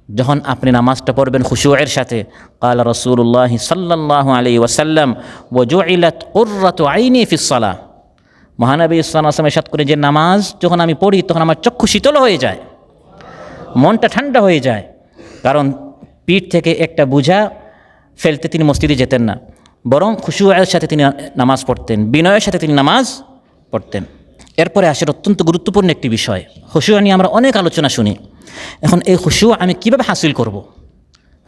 যখন আপনি নামাজটা পড়বেন খুশু এর সাথে। ক্বালা রাসূলুল্লাহ সাল্লাল্লাহু আলাইহি ওয়াসাল্লাম ওয়াজুইলাত কুররাতু আইনি ফিস সালাহ। মহানবী সাল্লাল্লাহু আলাইহি ওয়াসাল্লাম ইরশাদ করে যে নামাজ যখন আমি পড়ি তখন আমার চক্ষু শীতল হয়ে যায়, মনটা ঠান্ডা হয়ে যায়। কারণ পিঠ থেকে একটা বোঝা ফেলতে তিনি মসজিদে যেতেন না, বরং খুশুয়ের সাথে তিনি নামাজ পড়তেন, বিনয়ের সাথে তিনি নামাজ পড়তেন। এরপরে আসের অত্যন্ত গুরুত্বপূর্ণ একটি বিষয়, খুশু নিয়ে আমরা অনেক আলোচনা শুনি। এখন এই খুশু আমি কিভাবে হাসিল করব?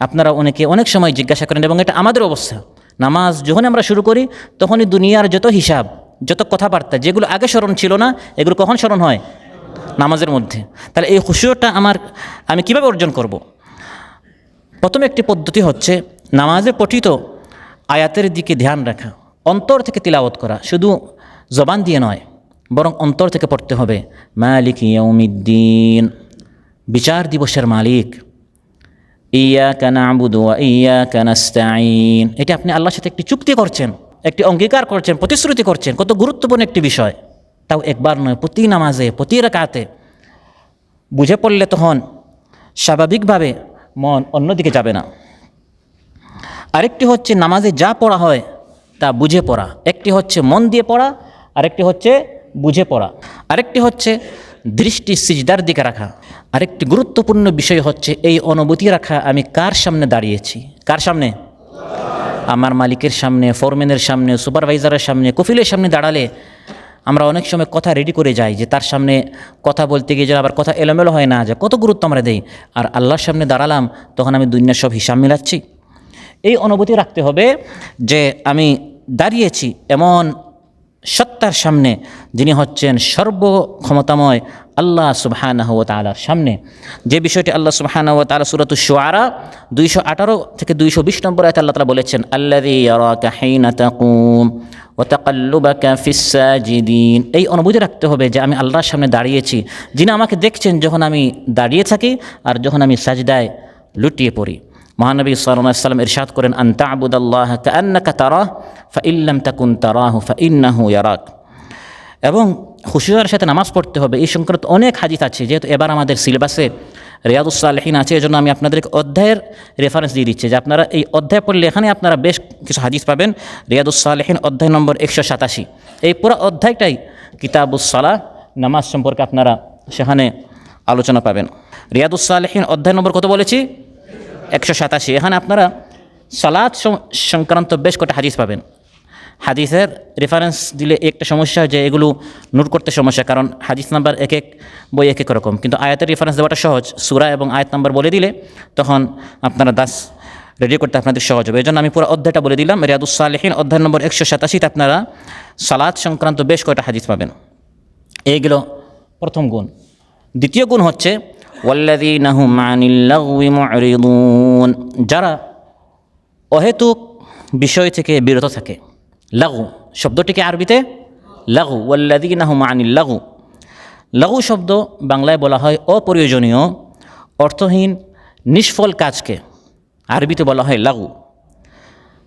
আপনারা অনেকে অনেক সময় জিজ্ঞাসা করেন, এবং এটা আমাদের অবস্থা। নামাজ যখন আমরা শুরু করি তখনই দুনিয়ার যত হিসাব, যত কথাবার্তা যেগুলো আগে স্মরণ ছিল না, এগুলো কখন স্মরণ হয়? নামাজের মধ্যে। তাহলে এই খুশুটা আমি কিভাবে অর্জন করব? প্রথম একটি পদ্ধতি হচ্ছে নামাজে পঠিত আয়াতের দিকে ধ্যান রাখা, অন্তর থেকে তিলাওয়াত করা, শুধু জবান দিয়ে নয় বরং অন্তর থেকে পড়তে হবে। মালিক ইয়াউমিদ্দিন, বিচার দিবসের মালিক। ইয়াকা না'বুদু ওয়া ইয়াকা নাস্তাঈন, এটা আপনি আল্লাহর সাথে একটি চুক্তি করছেন, একটি অঙ্গীকার করছেন, প্রতিশ্রুতি করছেন। কত গুরুত্বপূর্ণ একটি বিষয়, তাও একবার নয়, প্রতি নামাজে, প্রতি রাকাতে বুঝে পড়লে তখন স্বাভাবিকভাবে মন অন্যদিকে যাবে না। আরেকটি হচ্ছে নামাজে যা পড়া হয় তা বুঝে পড়া। একটি হচ্ছে মন দিয়ে পড়া, আরেকটি হচ্ছে বুঝে পড়া। আরেকটি হচ্ছে দৃষ্টি সিজদার দিকে রাখা। আরেকটি গুরুত্বপূর্ণ বিষয় হচ্ছে এই অনুভূতি রাখা, আমি কার সামনে দাঁড়িয়েছি। কার সামনে? আমার মালিকের সামনে, ফোরম্যানের সামনে, সুপারভাইজারের সামনে, কফিলের সামনে দাঁড়ালে আমরা অনেক সময় কথা রেডি করে যাই যে তার সামনে কথা বলতে গিয়ে যেন আবার কথা এলোমেলো হয় না যায়, কত গুরুত্ব আমরা দেই। আর আল্লাহর সামনে দাঁড়ালাম তখন আমি দুনিয়ার সব হিসাব মিলাচ্ছি। এই অনুভূতি রাখতে হবে যে আমি দাঁড়িয়েছি এমন সত্তার সামনে যিনি হচ্ছেন সর্বক্ষমতাময় আল্লাহ সুবহানাহু ওয়া তাআলার সামনে। যে বিষয়টি আল্লাহ সুবহানাহু ওয়া তাআলা সূরাতুশ শুআরা 218 থেকে 220 নম্বর আয়াতে আল্লাহ তাআলা বলেছেন, আল্লাযী ইয়ারাকা হিনা তাকুম ওয়া তাকাল্লুবাকা ফিস সাজিদিন। এই অনুভূতি রাখতে হবে যে আমি আল্লাহর সামনে দাঁড়িয়েছি, যিনি আমাকে দেখছেন যখন আমি দাঁড়িয়ে থাকি আর যখন আমি সাজদায় লুটিয়ে পড়ি। মহানবী সাল্লাল্লাহু আলাইহি ওয়াসাল্লাম ইরশাদ করেন, আন তা'বুদাল্লাহা কাআন্নাকা তারাহ ফাইন লাম তাকুন তারাহু ফাইন্নাহু ইয়ারাক। এবং খুশুয়ের সাথে নামাজ পড়তে হবে। এই সংক্রান্ত অনেক হাদিস আছে, যেহেতু এবার আমাদের সিলেবাসে রিয়াদুস সালেহিন আছে, এজন্য আমি আপনাদেরকে অধ্যায়ের রেফারেন্স দিয়ে দিচ্ছি যে আপনারা এই অধ্যায় পড়লে এখানে আপনারা বেশ কিছু হাদিস পাবেন। রিয়াদুস সালেহিন অধ্যায় নম্বর 187। এই পুরো অধ্যায়টাই কিতাবুস সালাহ, নামাজ সম্পর্কে আপনারা সেখানে আলোচনা পাবেন। রিয়াদুস সালেহিন অধ্যায় নম্বর কত বলেছি? 187। এখানে আপনারা সালাত সংক্রান্ত বেশ কটা হাদিস পাবেন। হাদিসের রেফারেন্স দিলে একটা সমস্যা যে এগুলো নোট করতে সমস্যা, কারণ হাদিস নাম্বার এক এক বই এক এক রকম, কিন্তু আয়াতের রেফারেন্স দেওয়াটা সহজ। সূরা এবং আয়াত নাম্বার বলে দিলে তখন আপনারা দাস রেডি করতে আপনাদের সহজ হবে। এই জন্য আমি পুরো অধ্যায়টা বলে দিলাম। রিয়াদুস সালেহিন অধ্যায় নম্বর 187 আপনারা সালাত সংক্রান্ত বেশ কয়টা হাদিস পাবেন। এইগুলো প্রথম গুণ। দ্বিতীয় গুণ হচ্ছে ওয়াল্লাযীনা হুম আনিল লাগওয়ি মু'রিদুন, যারা অহেতুক বিষয় থেকে বিরত থাকে। লাগু শব্দটিকে আরবিতে লাগু, ওয়াল্লাযীনা হুম আনিল লাগু। লাগু শব্দ বাংলায় বলা হয় অপ্রয়োজনীয়, অর্থহীন, নিষ্ফল কাজকে আরবিতে বলা হয় লাগু।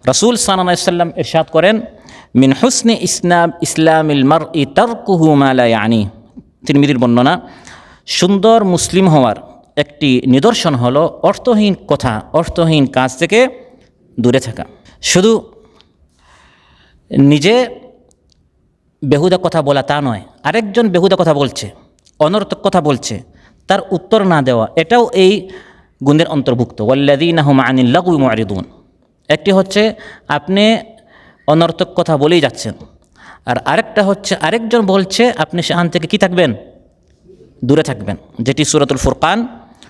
রাসূল সাল্লাল্লাহু আলাইহি ওয়াসাল্লাম ইরশাদ করেন, মিন হুসনি ইসলামিল মারই তারকুহু মা লা ইয়ানি। তিরমিজির বর্ণনা, সুন্দর মুসলিম হওয়ার একটি নিদর্শন হলো অর্থহীন কথা, অর্থহীন কাজ থেকে দূরে থাকা। শুধু নিজে বেহুদা কথা বলা তা নয়, আরেকজন বেহুদা কথা বলছে, অনর্থক কথা বলছে, তার উত্তর না দেওয়া, এটাও এই গুণের অন্তর্ভুক্ত। ওয়াল্লাযীনা হুম আনিল লাগওয়ি মু'রিদুন। একটি হচ্ছে আপনি অনর্থক কথা বলেই যাচ্ছেন, আর আরেকটা হচ্ছে আরেকজন বলছে, আপনি সেখান থেকে কি থাকবেন? দূরে থাকবেন। যেটি সূরাতুল ফুরকান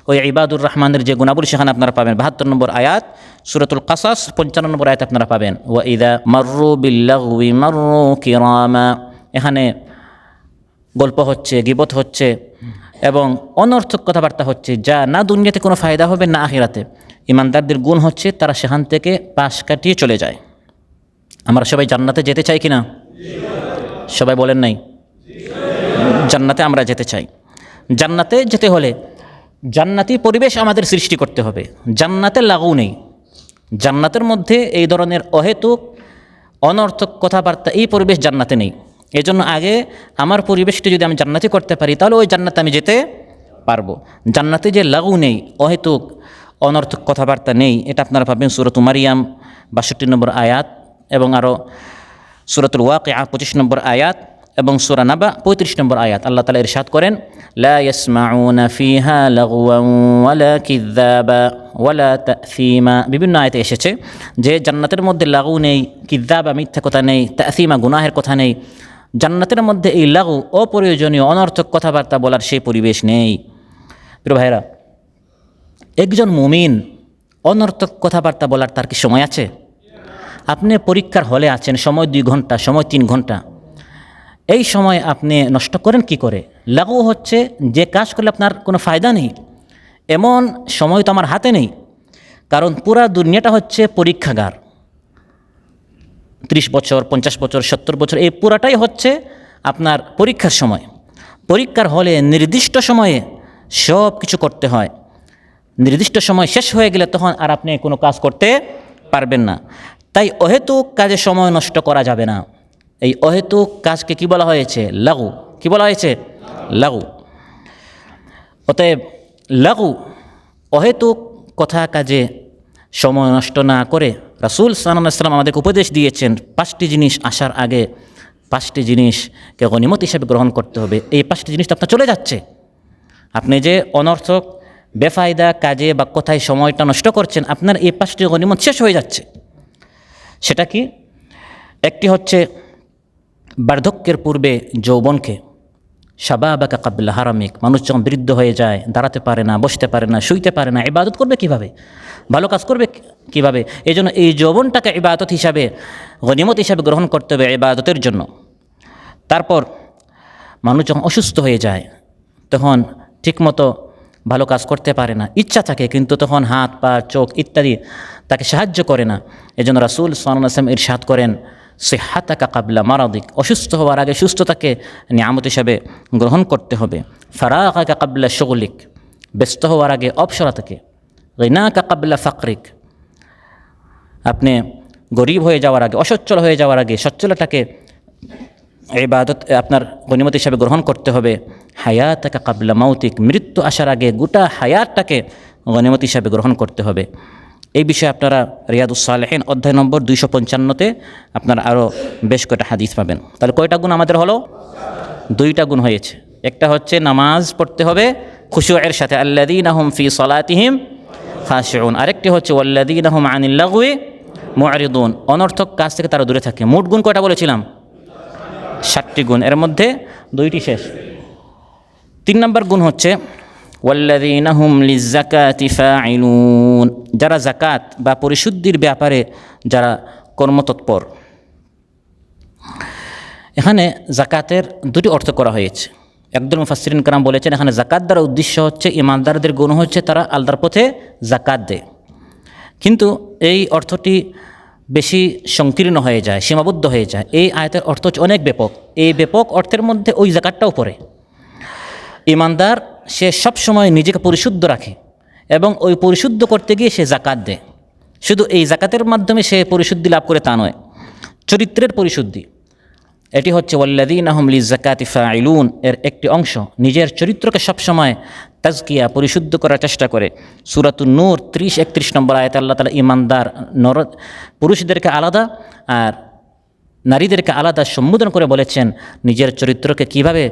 ওই ইবাদুর রহমানের যে গুণাবলী সেখানে আপনারা পাবেন 72 নম্বর আয়াত, সূরাতুল কাসাস 55 নম্বর আয়াত আপনারা পাবেন। ওয়া ইযা মাররু বিল্লাগওয়ি মাররু কিরামা। এখানে গল্প হচ্ছে, গীবত হচ্ছে এবং অনর্থক কথাবার্তা হচ্ছে, যা না দুনিয়াতে কোনো ফায়দা হবে না আখিরাতে। ইমানদারদের গুণ হচ্ছে তারা সেখান থেকে পাশ কাটিয়ে চলে যায়। আমরা সবাই জান্নাতে যেতে চাই কি না? সবাই বলেন নাই? জান্নাতে আমরা যেতে চাই। জান্নাতে যেতে হলে জান্নাতি পরিবেশ আমাদের সৃষ্টি করতে হবে। জান্নাতে লাগু নেই, জান্নাতের মধ্যে এই ধরনের অহেতুক অনর্থক কথাবার্তা, এই পরিবেশ জান্নাতে নেই। এজন্য আগে আমার পরিবেশটি যদি আমি জান্নাতি করতে পারি, তাহলে ওই জান্নাতে আমি যেতে পারবো। জান্নাতে যে লাগু নেই, অহেতুক অনর্থক কথাবার্তা নেই, এটা আপনারা পাবেন সূরাতুল মারিয়াম 62 নম্বর আয়াত এবং আরও সূরাতুল ওয়াকিআ 25 নম্বর আয়াত এবং সূরা নাবা 35 নম্বর আয়াত। আল্লাহ তাআলা ইরশাদ করেন, লা ইয়াসমাউনা ফিহা লাগওয়ান ওয়ালা কিযাবা ওয়ালা তা'সীমা। বিভিন্ন আয়াতে এসেছে যে জান্নাতের মধ্যে লাগু নেই, কিযাবা মিথ্যা কথা নেই, তা'সীমা গুনাহের কথা নেই। জান্নাতের মধ্যে এই লাগু অপ্রয়োজনীয় অনর্থক কথাবার্তা বলার সেই পরিবেশ নেই। প্রিয় ভাইরা, একজন মুমিন অনর্থক কথাবার্তা বলার তার কি সময় আছে? আপনি পরীক্ষার হলে আছেন, সময় 2 ঘন্টা, সময় 3 ঘন্টা, এই সময় আপনি নষ্ট করেন কি করে? লাগু হচ্ছে যে কাজ করলে আপনার কোনো ফায়দা নেই, এমন সময় তো আমার হাতে নেই। কারণ পুরা দুনিয়াটা হচ্ছে পরীক্ষাগার। 30 বছর, 50 বছর, 70 বছর, এই পুরাটাই হচ্ছে আপনার পরীক্ষার সময়। পরীক্ষার হলে নির্দিষ্ট সময়ে সব কিছু করতে হয়। নির্দিষ্ট সময় শেষ হয়ে গেলে তখন আর আপনি কোনো কাজ করতে পারবেন না। তাই অহেতুক কাজে সময় নষ্ট করা যাবে না। এই অহেতুক কাজকে কি বলা হয়েছে? লাগু। কি বলা হয়েছে? লাগু। অতএব লাগু, অহেতুক কথা কাজে সময় নষ্ট না করে রাসূল সাল্লাল্লাহু আলাইহি ওয়াসাল্লাম আমাদেরকে উপদেশ দিয়েছেন 5টি জিনিস আসার আগে 5টি জিনিসকে গনিমত হিসেবে গ্রহণ করতে হবে। এই 5টি জিনিস তো আপনার চলে যাচ্ছে। আপনি যে অনর্থক বেফায়দা কাজে বা কথায় সময়টা নষ্ট করছেন, আপনার এই 5টি গনিমত শেষ হয়ে যাচ্ছে। সেটা কি? একটি হচ্ছে বার্ধক্যের পূর্বে যৌবনকে, শাবাবাকা কাবলা হারামিক। মানুষ যখন বৃদ্ধ হয়ে যায়, দাঁড়াতে পারে না, বসতে পারে না, শুইতে পারে না, ইবাদত করবে কিভাবে? ভালো কাজ করবে কিভাবে? এই জন্য এই যৌবনটাকে ইবাদত হিসাবে, গনিমত হিসাবে গ্রহণ করতে হবে ইবাদতের জন্য। তারপর মানুষ যখন অসুস্থ হয়ে যায়, তখন ঠিকমতো ভালো কাজ করতে পারে না, ইচ্ছা থাকে কিন্তু তখন হাত পা চোখ ইত্যাদি তাকে সাহায্য করে না। এই জন্য রাসূল সাল্লাল্লাহু আলাইহি ওয়াসাল্লাম ইরশাদ করেন, সিহহাতাকা কাবলা মারাদিক। অসুস্থ হওয়ার আগে সুস্থতাকে নিয়ামত হিসাবে গ্রহণ করতে হবে। ফারাগাকা কাবলা শুগলিক। ব্যস্ত হওয়ার আগে অবসরতাকে। গিনাকা কাবলা ফাকরিক। আপনি গরিব হয়ে যাওয়ার আগে, অসচ্ছল হয়ে যাওয়ার আগে সচ্ছলতাকে ইবাদত আপনার গনিমত হিসাবে গ্রহণ করতে হবে। হায়াতাকা কাবলা মাউতিক। মৃত্যু আসার আগে গোটা হায়াতটাকে গনিমত হিসাবে গ্রহণ করতে হবে। এই বিষয়ে আপনারা রিয়াদুস সালেহিন অধ্যায় নম্বর 255-তে আপনারা আরও বেশ কয়টা হাদিস পাবেন। তাহলে কয়টা গুণ আমাদের হলো? 2টা গুণ হয়েছে। একটা হচ্ছে নামাজ পড়তে হবে, খুশুয়ের সাথে, আল্লাযীনা হুম ফি সালাতিহিম খাশিউন। আরেকটি হচ্ছে ওয়াল্লাযীনা হুম আনিল লাগওয়ি মু'রিদুন, অনর্থক কাজ থেকে তারা দূরে থাকে। মোট গুণ কয়টা বলেছিলাম? 7টি গুণ, এর মধ্যে 2টি শেষ। 3 নম্বর গুণ হচ্ছে ওয়াল্লাযীনা হুম লিয-যাকাতি ফাঈলুন, যারা যাকাত বা পরিশুদ্ধির ব্যাপারে যারা কর্মতৎপর। এখানে যাকাতের 2টি অর্থ করা হয়েছে। একদল মুফাসসিরিন কেরাম বলেছেন এখানে যাকাত দ্বারা উদ্দেশ্য হচ্ছে ইমানদারদের গুণ হচ্ছে তারা আল্লাহর পথে যাকাত দেয়, কিন্তু এই অর্থটি বেশি সংকীর্ণ হয়ে যায়, সীমাবদ্ধ হয়ে যায়। এই আয়াতের অর্থ হচ্ছে অনেক ব্যাপক। এই ব্যাপক অর্থের মধ্যে ওই যাকাতটাও পড়ে। ইমানদার সে সবসময় নিজেকে পরিশুদ্ধ রাখে এবং ওই পরিশুদ্ধ করতে গিয়ে সে যাকাত দেয়। শুধু এই যাকাতের মাধ্যমে সে পরিশুদ্ধি লাভ করে তা নয়, চরিত্রের পরিশুদ্ধি। এটি হচ্ছে ওয়াল্লাযীনা হুম লিয-যাকাতি ফাঈলুন এর একটি অংশ। নিজের চরিত্রকে সবসময় তাজকিয়া, পরিশুদ্ধ করার চেষ্টা করে। সূরাতুন নূর 30-31 নম্বর আয়াতে আল্লাহ তাআলা ইমানদার পুরুষদেরকে আলাদা আর নারীদেরকে আলাদা সম্বোধন করে বলেছেন নিজের চরিত্রকে কিভাবে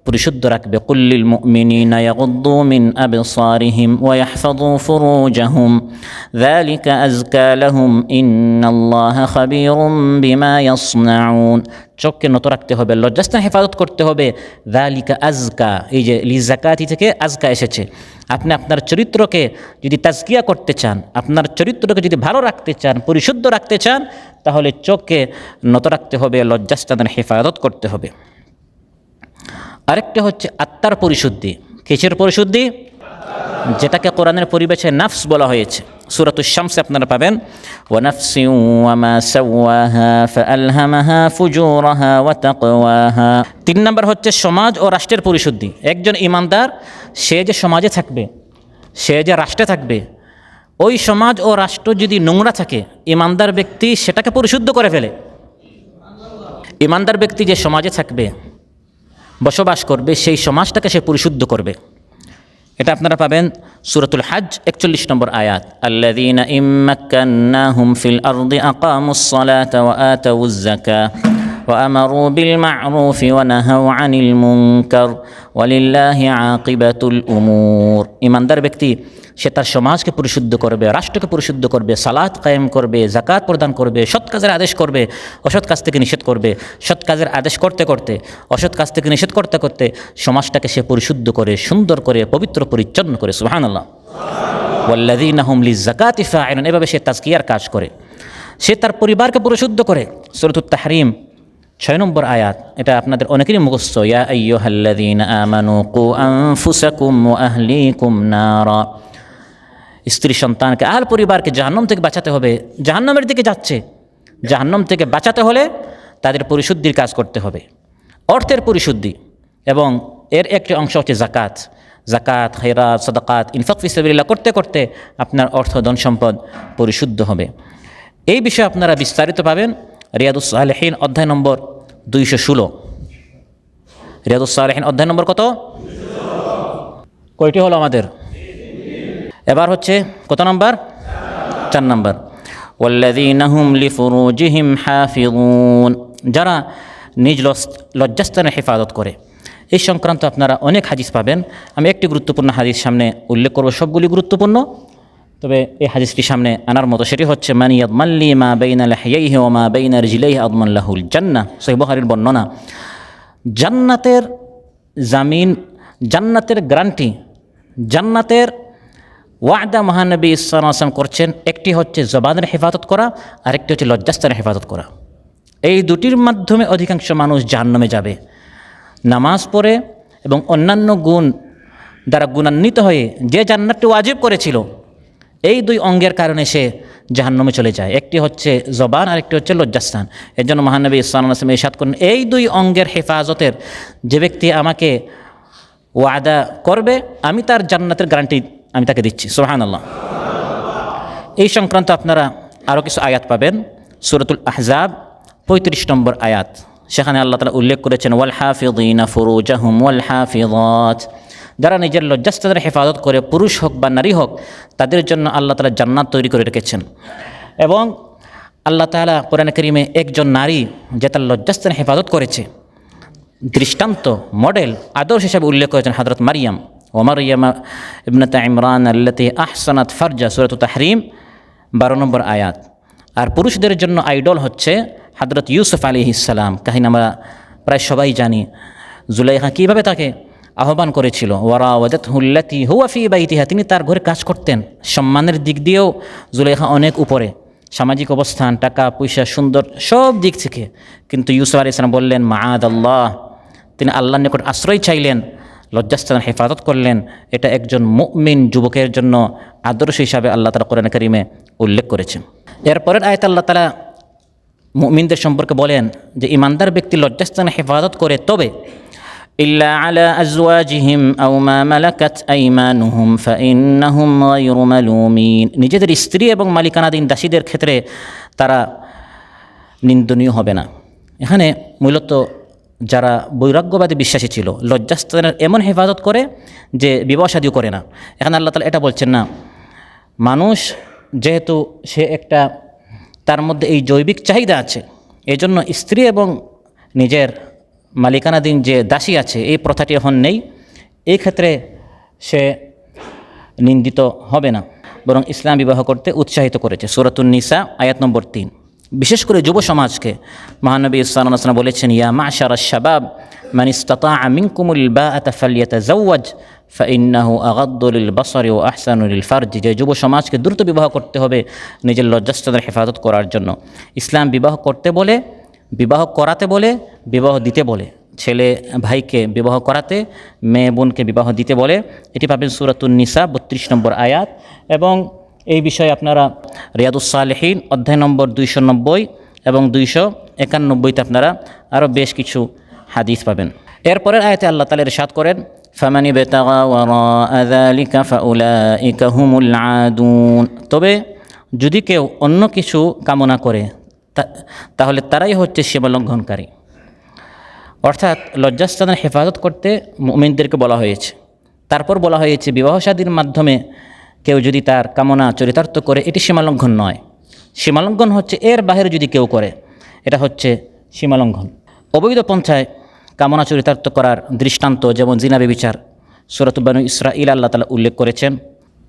পরিশুদ্ধ রাখবে। কুল্লিল মুমিনিনা ইয়াগুদ্দু মিন আবসারিহিম ওয়া ইয়াহফাযু ফুরুজাহুম যালিকা আযকা লাহুম ইন্নাল্লাহা খাবীরুম বিমা ইয়াসনাউন। চোখকে নত রাখতে হবে, লজ্জাস্থান হেফাজত করতে হবে। যালিকা আযকা, এই যে লিযাকাতি থেকে আযকা এসেছে। আপনি আপনার চরিত্রকে যদি তাজকিয়া করতে চান, আপনার চরিত্রকে যদি ভালো রাখতে চান, পরিশুদ্ধ রাখতে চান, তাহলে চোখকে নত রাখতে হবে, লজ্জাস্থানের হেফাজত করতে হবে। আরেকটা হচ্ছে আত্মার পরিশুদ্ধি। কিসের পরিশুদ্ধি? যেটাকে কোরআনের পরিবেশে নাফস বলা হয়েছে। সূরাতুশ শামসে আপনারা পাবেন ওয়া নাফসিন ওয়া মা সাওয়াহা ফাআলহামাহা ফুজুরাহা ওয়া তাকওয়াহা। 3 নম্বর হচ্ছে সমাজ ও রাষ্ট্রের পরিশুদ্ধি। একজন ইমানদার সে যে সমাজে থাকবে, সে যে রাষ্ট্রে থাকবে, ওই সমাজ ও রাষ্ট্র যদি নোংরা থাকে, ইমানদার ব্যক্তি সেটাকে পরিশুদ্ধ করে ফেলে। ইমানদার ব্যক্তি যে সমাজে থাকবে, বসবাস করবে, সেই সমাজটাকে সে পরিশুদ্ধ করবে। এটা আপনারা পাবেন সূরাতুল হজ 41 নম্বর আয়াত, আল্লাযীনা ইম্মাক্কান্নাহুম ফিল আরদি আকামুস সালাতা ওয়া আতাউয যাকাহ ওয়া আমারু বিল মা'রুফি ওয়া নাহাউ আনিল মুনকার ওয়ালিল্লাহি আকিবাতুল উমুর। ইমানদার ব্যক্তি সে তার সমাজকে পরিশুদ্ধ করবে, রাষ্ট্রকে পরিশুদ্ধ করবে, সালাত কায়েম করবে, যাকাত প্রদান করবে, সৎ কাজের আদেশ করবে, অসৎ কাজ থেকে নিষেধ করবে, সৎ কাজের আদেশ করতে করতে, অসৎ কাজ থেকে নিষেধ করতে করতে সমাজটাকে সে পরিশুদ্ধ করে, সুন্দর করে, পবিত্র পরিচ্ছন্ন করে। সুবহানাল্লাহ। ওয়াল্লাযীনা হুম লিয-যাকাতি ফাঈলুন, এভাবে সে তাজকিয়ার কাজ করে। সে তার পরিবারকে পরিশুদ্ধ করে। সূরাতুত তাহরিম 6 নম্বর আয়াত, এটা আপনাদের অনেকেরই মুখস্থ, ইয়া আইয়ুহাল্লাযীনা আমানু কু আনফুসাকুম ওয়া আহলিকুম নারা। স্ত্রী সন্তানকে, আহল পরিবারকে জাহান্নাম থেকে বাঁচাতে হবে। জাহান্নামের দিকে যাচ্ছে, জাহান্নাম থেকে বাঁচাতে হলে তাদের পরিশুদ্ধির কাজ করতে হবে। অর্থের পরিশুদ্ধি, এবং এর একটি অংশ হচ্ছে যাকাত। যাকাত, খায়রাত, সাদাকাত, ইনফাক ফি সাবিলিল্লাহ করতে করতে আপনার অর্থ, ধন সম্পদ পরিশুদ্ধ হবে। এই বিষয়ে আপনারা বিস্তারিত পাবেন রিয়াদুস সালেহীন অধ্যায় নম্বর 216। রিয়াদুস সালেহীন অধ্যায় নম্বর কত? কয়টি হলো আমাদের? এবার হচ্ছে কত নম্বর? 4 নম্বর। ওয়াল্লাযীনা হুম লিফুরুজিহিম হাফিযুন, যারা নিজ লজ্জাস্থানের হেফাজত করে। এই সংক্রান্ত আপনারা অনেক হাদিস পাবেন। আমি একটি গুরুত্বপূর্ণ হাদিস সামনে উল্লেখ করব, সবগুলি গুরুত্বপূর্ণ, তবে এই হাদিসটি সামনে আনার মতো। সেটি হচ্ছে মান ইয়াদমাল্লি মা বাইনা লাহিয়াইহি ওয়া মা বাইনা রিজলাইহি আদমান লাহুল জান্নাহ। সহিহ বুখারীর বর্ণনা। জান্নাতের জামিন, জান্নাতের গ্যারান্টি, জান্নাতের ওয়াদা মহানবী সাল্লাল্লাহু আলাইহি ওয়াসাল্লাম করছেন। একটি হচ্ছে জবানের হেফাজত করা, আরেকটি হচ্ছে লজ্জাস্থানের হেফাজত করা। এই দুটির মাধ্যমে অধিকাংশ মানুষ জাহান্নামে যাবে। নামাজ পড়ে এবং অন্যান্য গুণ দ্বারা গুণান্বিত হয়ে যে জান্নাতটি ওয়াজিব করেছিল, এই 2 অঙ্গের কারণে সে জাহান্নামে চলে যায়। একটি হচ্ছে জবান, আরেকটি হচ্ছে লজ্জাস্থান। এর জন্য মহানবী সাল্লাল্লাহু আলাইহি ওয়াসাল্লাম ইরশাদ করেন, এই 2 অঙ্গের হেফাজতের যে ব্যক্তি আমাকে ওয়াদা করবে, আমি তার জান্নাতের গ্যারান্টি আমি তাকে দিচ্ছি। সুবহানাল্লাহ। এই সংক্রান্ত আপনারা আরও কিছু আয়াত পাবেন। সূরাতুল আহজাব 35 নম্বর আয়াত, সেখানে আল্লাহ তাআলা উল্লেখ করেছেন ওয়াল হাফিযিনা ফুরুজাহুম ওয়াল হাফিযাত, যারা নিজের লজ্জাস্থানের হেফাজত করে, পুরুষ হোক বা নারী হোক, তাদের জন্য আল্লাহ তাআলা জান্নাত তৈরি করে রেখেছেন। এবং আল্লাহ তাআলা কোরআনে কারীমে একজন নারী যে তার লজ্জাস্থানের হেফাজত করেছে, দৃষ্টান্ত, মডেল, আদর্শ হিসাবে উল্লেখ করেছেন হযরত মারিয়াম। ওমারিয়ামা ইবনাতা ইমরান আল্লাতী আহসানাত ফারজা সূরাত তাহরিম 12 নম্বর আয়াত। আর পুরুষদের জন্য আইডল হচ্ছে হযরত ইউসুফ আলাইহিস সালাম। কাহিনী আমরা প্রায় সবাই জানি। জুলাইখা কীভাবে তাকে আহ্বান করেছিল, ওয়ারাওয়াদাতহু আল্লাতী হুয়া ফী বাইতিহা, তিনি তার ঘরে কাজ করতেন। সম্মানের দিক দিয়েও জুলাইখা অনেক উপরে, সামাজিক অবস্থান, টাকা পয়সা, সুন্দর সব দিক থেকে। কিন্তু ইউসুফ আলাইহিস সালাম বললেন মাআদাল্লাহ, তিনি আল্লাহর নিকট আশ্রয় চাইলেন, লজ্জাস্থানের হেফাজত করলেন। এটা একজন মুমিন যুবকের জন্য আদর্শ হিসাবে আল্লাহ তাআলা কোরআনে কারিমে উল্লেখ করেছেন। এরপরের আয়াতে আল্লাহ তাআলা মুমিনদের সম্পর্কে বলেন যে ইমানদার ব্যক্তি লজ্জাস্থানের হেফাজত করে, তবে ইল্লা আলা আজওয়াজিহিম আও মা মালাকাত আইমানুহুম ফাইন্নাহুম গায়রু মালুমিন, নিজেদের স্ত্রী এবং মালিকানাধীন দাসীদের ক্ষেত্রে তারা নিন্দনীয় হবে না। এখানে মূলত যারা বৈরাগ্যবাদী বিশ্বাসী ছিল লজ্জাস্থানের এমন হেফাজত করে যে বিবাহ শাদীও করে না। এখানে আল্লাহ তাআলা এটা বলছেন না, মানুষ যেহেতু সে একটা, তার মধ্যে এই জৈবিক চাহিদা আছে, এই জন্য স্ত্রী এবং নিজের মালিকানাধীন যে দাসী আছে এই প্রথাটি এখন নেই, এই ক্ষেত্রে সে নিন্দিত হবে না, বরং ইসলাম বিবাহ করতে উৎসাহিত করেছে। সূরাতুন নিসা আয়াত নম্বর 3। বিশেষ করে যুব সমাজকে মহানবী সাল্লাল্লাহু আলাইহি ওয়াসাল্লাম বলেছেন, ইয়া মা'শারাশ শাবাব মান ইসতাতা'a মিনকুমুল বাআতা ফালইয়াতাযাওয়াজ ফাইন্নাহু আগাদ্দু লিল বাসারি ওয়া আহসানু লিল ফারজ, যে যুব সমাজকে দ্রুত বিবাহ করতে হবে নিজের লজ্জাস্থানের হেফাজত করার জন্য। ইসলাম বিবাহ করতে বলে, বিবাহ করাতে বলে, বিবাহ দিতে বলে। ছেলে ভাইকে বিবাহ করাতে, মেয়ে বোনকে বিবাহ দিতে বলে। এটি পাবেন সূরাতুন নিসা 32 নম্বর আয়াত। এবং এই বিষয়ে আপনারা রিয়াদুস সালেহিন অধ্যায় নম্বর 290 এবং 291-তে আপনারা আরও বেশ কিছু হাদিস পাবেন। এরপরের আয়াতে আল্লাহ তাআলা ইরশাদ করেন, ফামান ইবতাগা ওয়ারাআ যালিকা ফাউলাইকা হুমুল আদুন, তবে যদি কেউ অন্য কিছু কামনা করে তাহলে তারাই হচ্ছে সীমালঙ্ঘনকারী। অর্থাৎ লজ্জাস্থানের হেফাজত করতে মুমিনদেরকে বলা হয়েছে। তারপর বলা হয়েছে বিবাহ শাদীর মাধ্যমে কেউ যদি তার কামনা চরিতার্থ করে এটি সীমালঙ্ঘন নয়। সীমালঙ্ঘন হচ্ছে এর বাহিরে যদি কেউ করে, এটা হচ্ছে সীমালঙ্ঘন। অবৈধ পন্থায় কামনা চরিতার্থ করার দৃষ্টান্ত যেমন জিনা ব্যভিচার সূরাত বানু ইসরাঈল আল্লাহ তাআলা উল্লেখ করেছেন।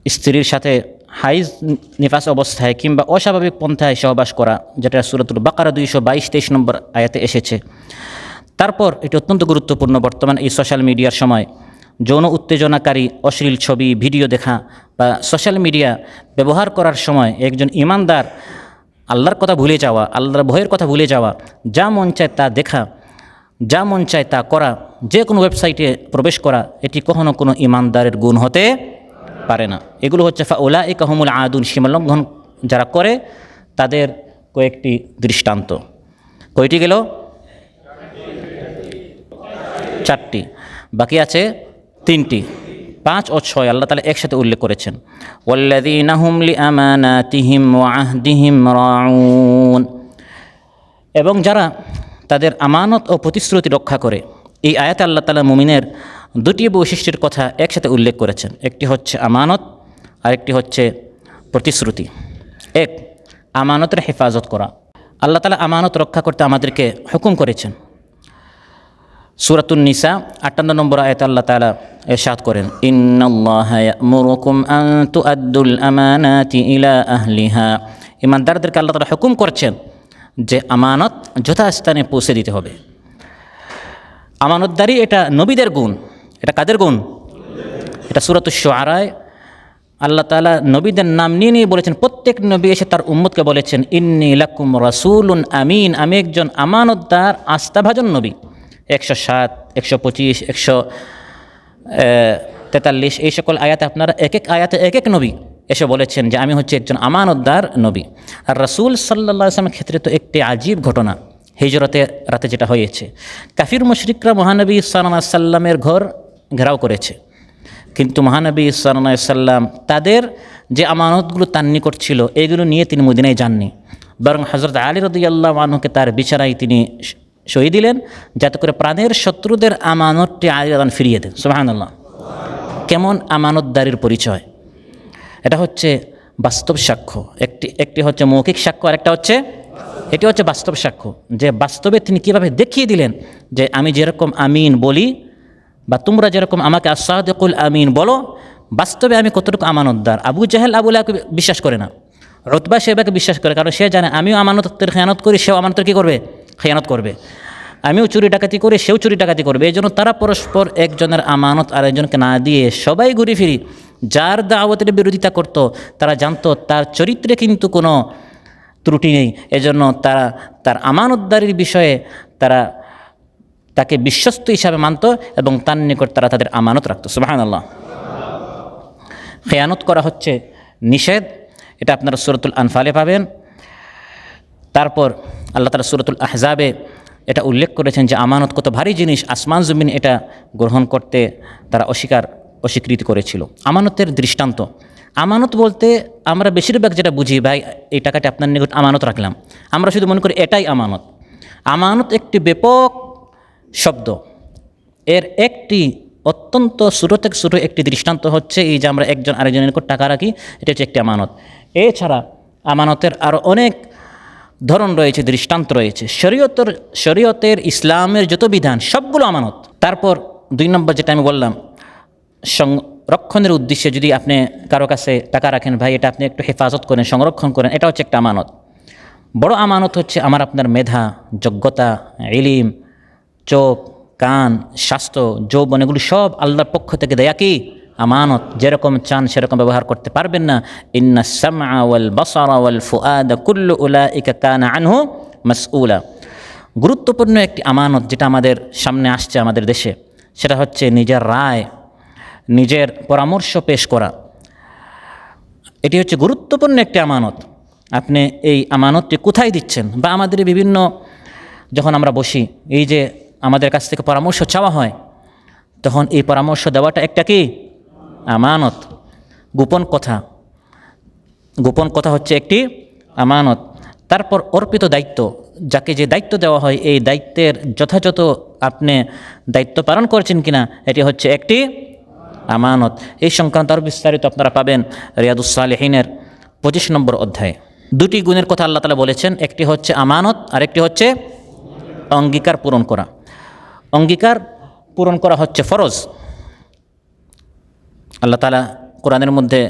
স্ত্রীর সাথে হাইজ নিফাস অবস্থায় কিংবা অস্বাভাবিক পন্থায় সহবাস করা, যেটা সূরাতুল বাকারা 222-23 নম্বর আয়াতে এসেছে। তারপর এটি অত্যন্ত গুরুত্বপূর্ণ, বর্তমান এই সোশ্যাল মিডিয়ার সময় যৌন উত্তেজনাকারী অশ্লীল ছবি, ভিডিও দেখা বা সোশ্যাল মিডিয়া ব্যবহার করার সময় একজন ঈমানদার আল্লাহর কথা ভুলে যাওয়া, আল্লাহর ভয়ের কথা ভুলে যাওয়া, যা মন চায় তা দেখা, যা মন চায় তা করা, যে কোনো ওয়েবসাইটে প্রবেশ করা, এটি কখনো কোনো ঈমানদারের গুণ হতে পারে না। এগুলো হচ্ছে ফাউলাইকা হুমুল আদুন, সীমালঙ্ঘন যারা করে তাদের কয়েকটি দৃষ্টান্ত। কয়টি গেল? 4টি, বাকি আছে 3টি। 5 ও 6 আল্লাহ তাআলা একসাথে উল্লেখ করেছেন, ওয়াল্লাযীনা হুম লিআমানাতিহিম ওয়া আহদিহিম রাউন, এবং যারা তাদের আমানত ও প্রতিশ্রুতি রক্ষা করে। এই আয়াতে আল্লাহ তাআলা মুমিনের 2টি বৈশিষ্ট্যের কথা একসাথে উল্লেখ করেছেন। একটি হচ্ছে আমানত, আরেকটি হচ্ছে প্রতিশ্রুতি। এক, আমানতের হেফাজত করা। আল্লাহ তাআলা আমানত রক্ষা করতে আমাদেরকে হুকুম করেছেন। সূরাতুন নিসা 58 নম্বর আয়াতে আল্লাহ তাআলা ইরশাদ করেন, ইন্নাল্লাহা ইয়া'মুরুকুম আন তুআদ্দুল আমানাতি ইলা আহলিহা, ঈমানদারদেরকে আল্লাহ তাআলা হুকুম করছেন যে আমানত যথাস্থানে পৌঁছে দিতে হবে। আমানতদারি এটা নবীদের গুণ। এটা কাদের গুণ? এটা সূরাতুশ শুআরায় আল্লাহ তাআলা নবীদের নাম নিয়ে নিয়ে বলেছেন। প্রত্যেক নবী এসে তার উম্মতকে বলেছেন, ইন্নী লাকুম রাসূলুন আমিন, আমি একজন আমানতদার আস্থাভাজন নবী। 107, 125, 143 এই সকল আয়াতে আপনারা এক এক আয়াতে এক এক নবী এসে বলেছেন যে আমি হচ্ছে একজন আমানতদার নবী। আর রাসূল সাল্লাল্লাহু আলাইহি ওয়াসাল্লামের ক্ষেত্রে তো একটি আজীব ঘটনা, হিজরতের রাতে যেটা হয়েছে। কাফির মুশরিকরা মহানবী সাল্লাল্লাহু আলাইহি ওয়াসাল্লামের ঘর ঘেরাও করেছে, কিন্তু মহানবী সাল্লাল্লাহু আলাইহি ওয়াসাল্লাম তাদের যে আমানতগুলো তার নিকট ছিল এগুলো নিয়ে তিনি মদিনায় যাননি, বরং হযরত আলী রাদিয়াল্লাহু আনহুকে তার বিছানায় তিনি সই দিলেন, যাতে করে প্রাণের শত্রুদের আমানতটি আলী রাদিয়াল্লাহু আনহু ফিরিয়ে দেন। সুবহানাল্লাহ! কেমন আমানতদারির পরিচয়! এটা হচ্ছে বাস্তব সাক্ষ্য। একটি হচ্ছে মৌখিক সাক্ষ্য, আর একটা হচ্ছে এটি হচ্ছে বাস্তব সাক্ষ্য, যে বাস্তবে তিনি কীভাবে দেখিয়ে দিলেন যে আমি যেরকম আমিন বলি বা তোমরা যেরকম আমাকে আস-সাদিকুল আমিন বলো, বাস্তবে আমি কতটুকু আমানতদার। আবু জাহেল আবু লাহাবকে বিশ্বাস করে না, উতবা শেবাকে বিশ্বাস করে, কারণ সে জানে আমিও আমানতের খেয়ানত করি, সেও আমানতের কী করবে, খেয়ানত করবে। আমিও চুরি ডাকাতি করি, সেও চুরি ডাকাতি করবে। এই জন্য তারা পরস্পর একজনের আমানত আরেকজনকে না দিয়ে সবাই ঘুরে ফিরি যার দাওয়াতের বিরোধিতা করত, তারা জানতো তার চরিত্রে কিন্তু কোনো ত্রুটি নেই। এজন্য তারা তার আমানতদারির বিষয়ে তারা তাকে বিশ্বস্ত হিসাবে মানত এবং তার নিকট তারা তাদের আমানত রাখত। সুবহানাল্লাহ। খেয়ানত করা হচ্ছে নিষেধ, এটা আপনারা সূরাতুল আনফালে পাবেন। তারপর আল্লাহ তাআলা সূরাতুল আহজাবে এটা উল্লেখ করেছেন যে আমানত কত ভারী জিনিস, আসমান জমিন এটা গ্রহণ করতে তারা অস্বীকৃতি করেছিল। আমানতের দৃষ্টান্ত, আমানত বলতে আমরা বেশিরভাগ যেটা বুঝি, ভাই এই টাকাটা আপনার নিকট আমানত রাখলাম, আমরা শুধু মনে করি এটাই আমানত। আমানত একটি ব্যাপক শব্দ, এর একটি অত্যন্ত ছোটো থেকে ছোটো একটি দৃষ্টান্ত হচ্ছে এই যে আমরা একজন আরেকজনের নিকট টাকা রাখি, এটা হচ্ছে একটি আমানত। এছাড়া আমানতের আরও অনেক ধরন রয়েছে, দৃষ্টান্ত রয়েছে। শরীয়তের ইসলামের যত বিধান সবগুলো আমানত। তারপর 2 নম্বর যেটা আমি বললাম, সংরক্ষণের উদ্দেশ্যে যদি আপনি কারো কাছে টাকা রাখেন, ভাই এটা আপনি একটু হেফাজত করেন, সংরক্ষণ করেন, এটা হচ্ছে একটা আমানত। বড় আমানত হচ্ছে আমার আপনার মেধা, যোগ্যতা, ইলম, চোখ, কান, স্বাস্থ্য, যৌবন, এগুলি সব আল্লাহর পক্ষ থেকে দেয়া কি আমানত। যেরকম চান সেরকম ব্যবহার করতে পারবেন না। ইন্না সামআ ওয়াল বাসারা ওয়াল ফুআদা কুল্লু উলাইকা কানা আনহু মাসউলা। গুরুত্বপূর্ণ একটি আমানত যেটা আমাদের সামনে আসছে আমাদের দেশে, সেটা হচ্ছে নিজের রায়, নিজের পরামর্শ পেশ করা। এটি হচ্ছে গুরুত্বপূর্ণ একটি আমানত। আপনি এই আমানতটি কোথায় দিচ্ছেন? বা আমাদের বিভিন্ন যখন আমরা বসি, এই যে আমাদের কাছ থেকে পরামর্শ চাওয়া হয়, তখন এই পরামর্শ দেওয়াটা একটা কি আমানত। গোপন কথা হচ্ছে একটি আমানত। তারপর অর্পিত দায়িত্ব, যাকে যে দায়িত্ব দেওয়া হয় এই দায়িত্বের যথাযথ আপনি দায়িত্ব পালন করছেন কিনা, এটি হচ্ছে একটি আমানত। এই সংক্রান্ত আরও বিস্তারিত আপনারা পাবেন রিয়াদুস সালিহিনের 25 নম্বর অধ্যায়ে। 2টি গুণের কথা আল্লাহ তাআলা বলেছেন, একটি হচ্ছে আমানত আর একটি হচ্ছে অঙ্গীকার পূরণ করা। অঙ্গীকার পূরণ করা হচ্ছে ফরজ। আল্লাহ তাআলা কোরআনের মধ্যে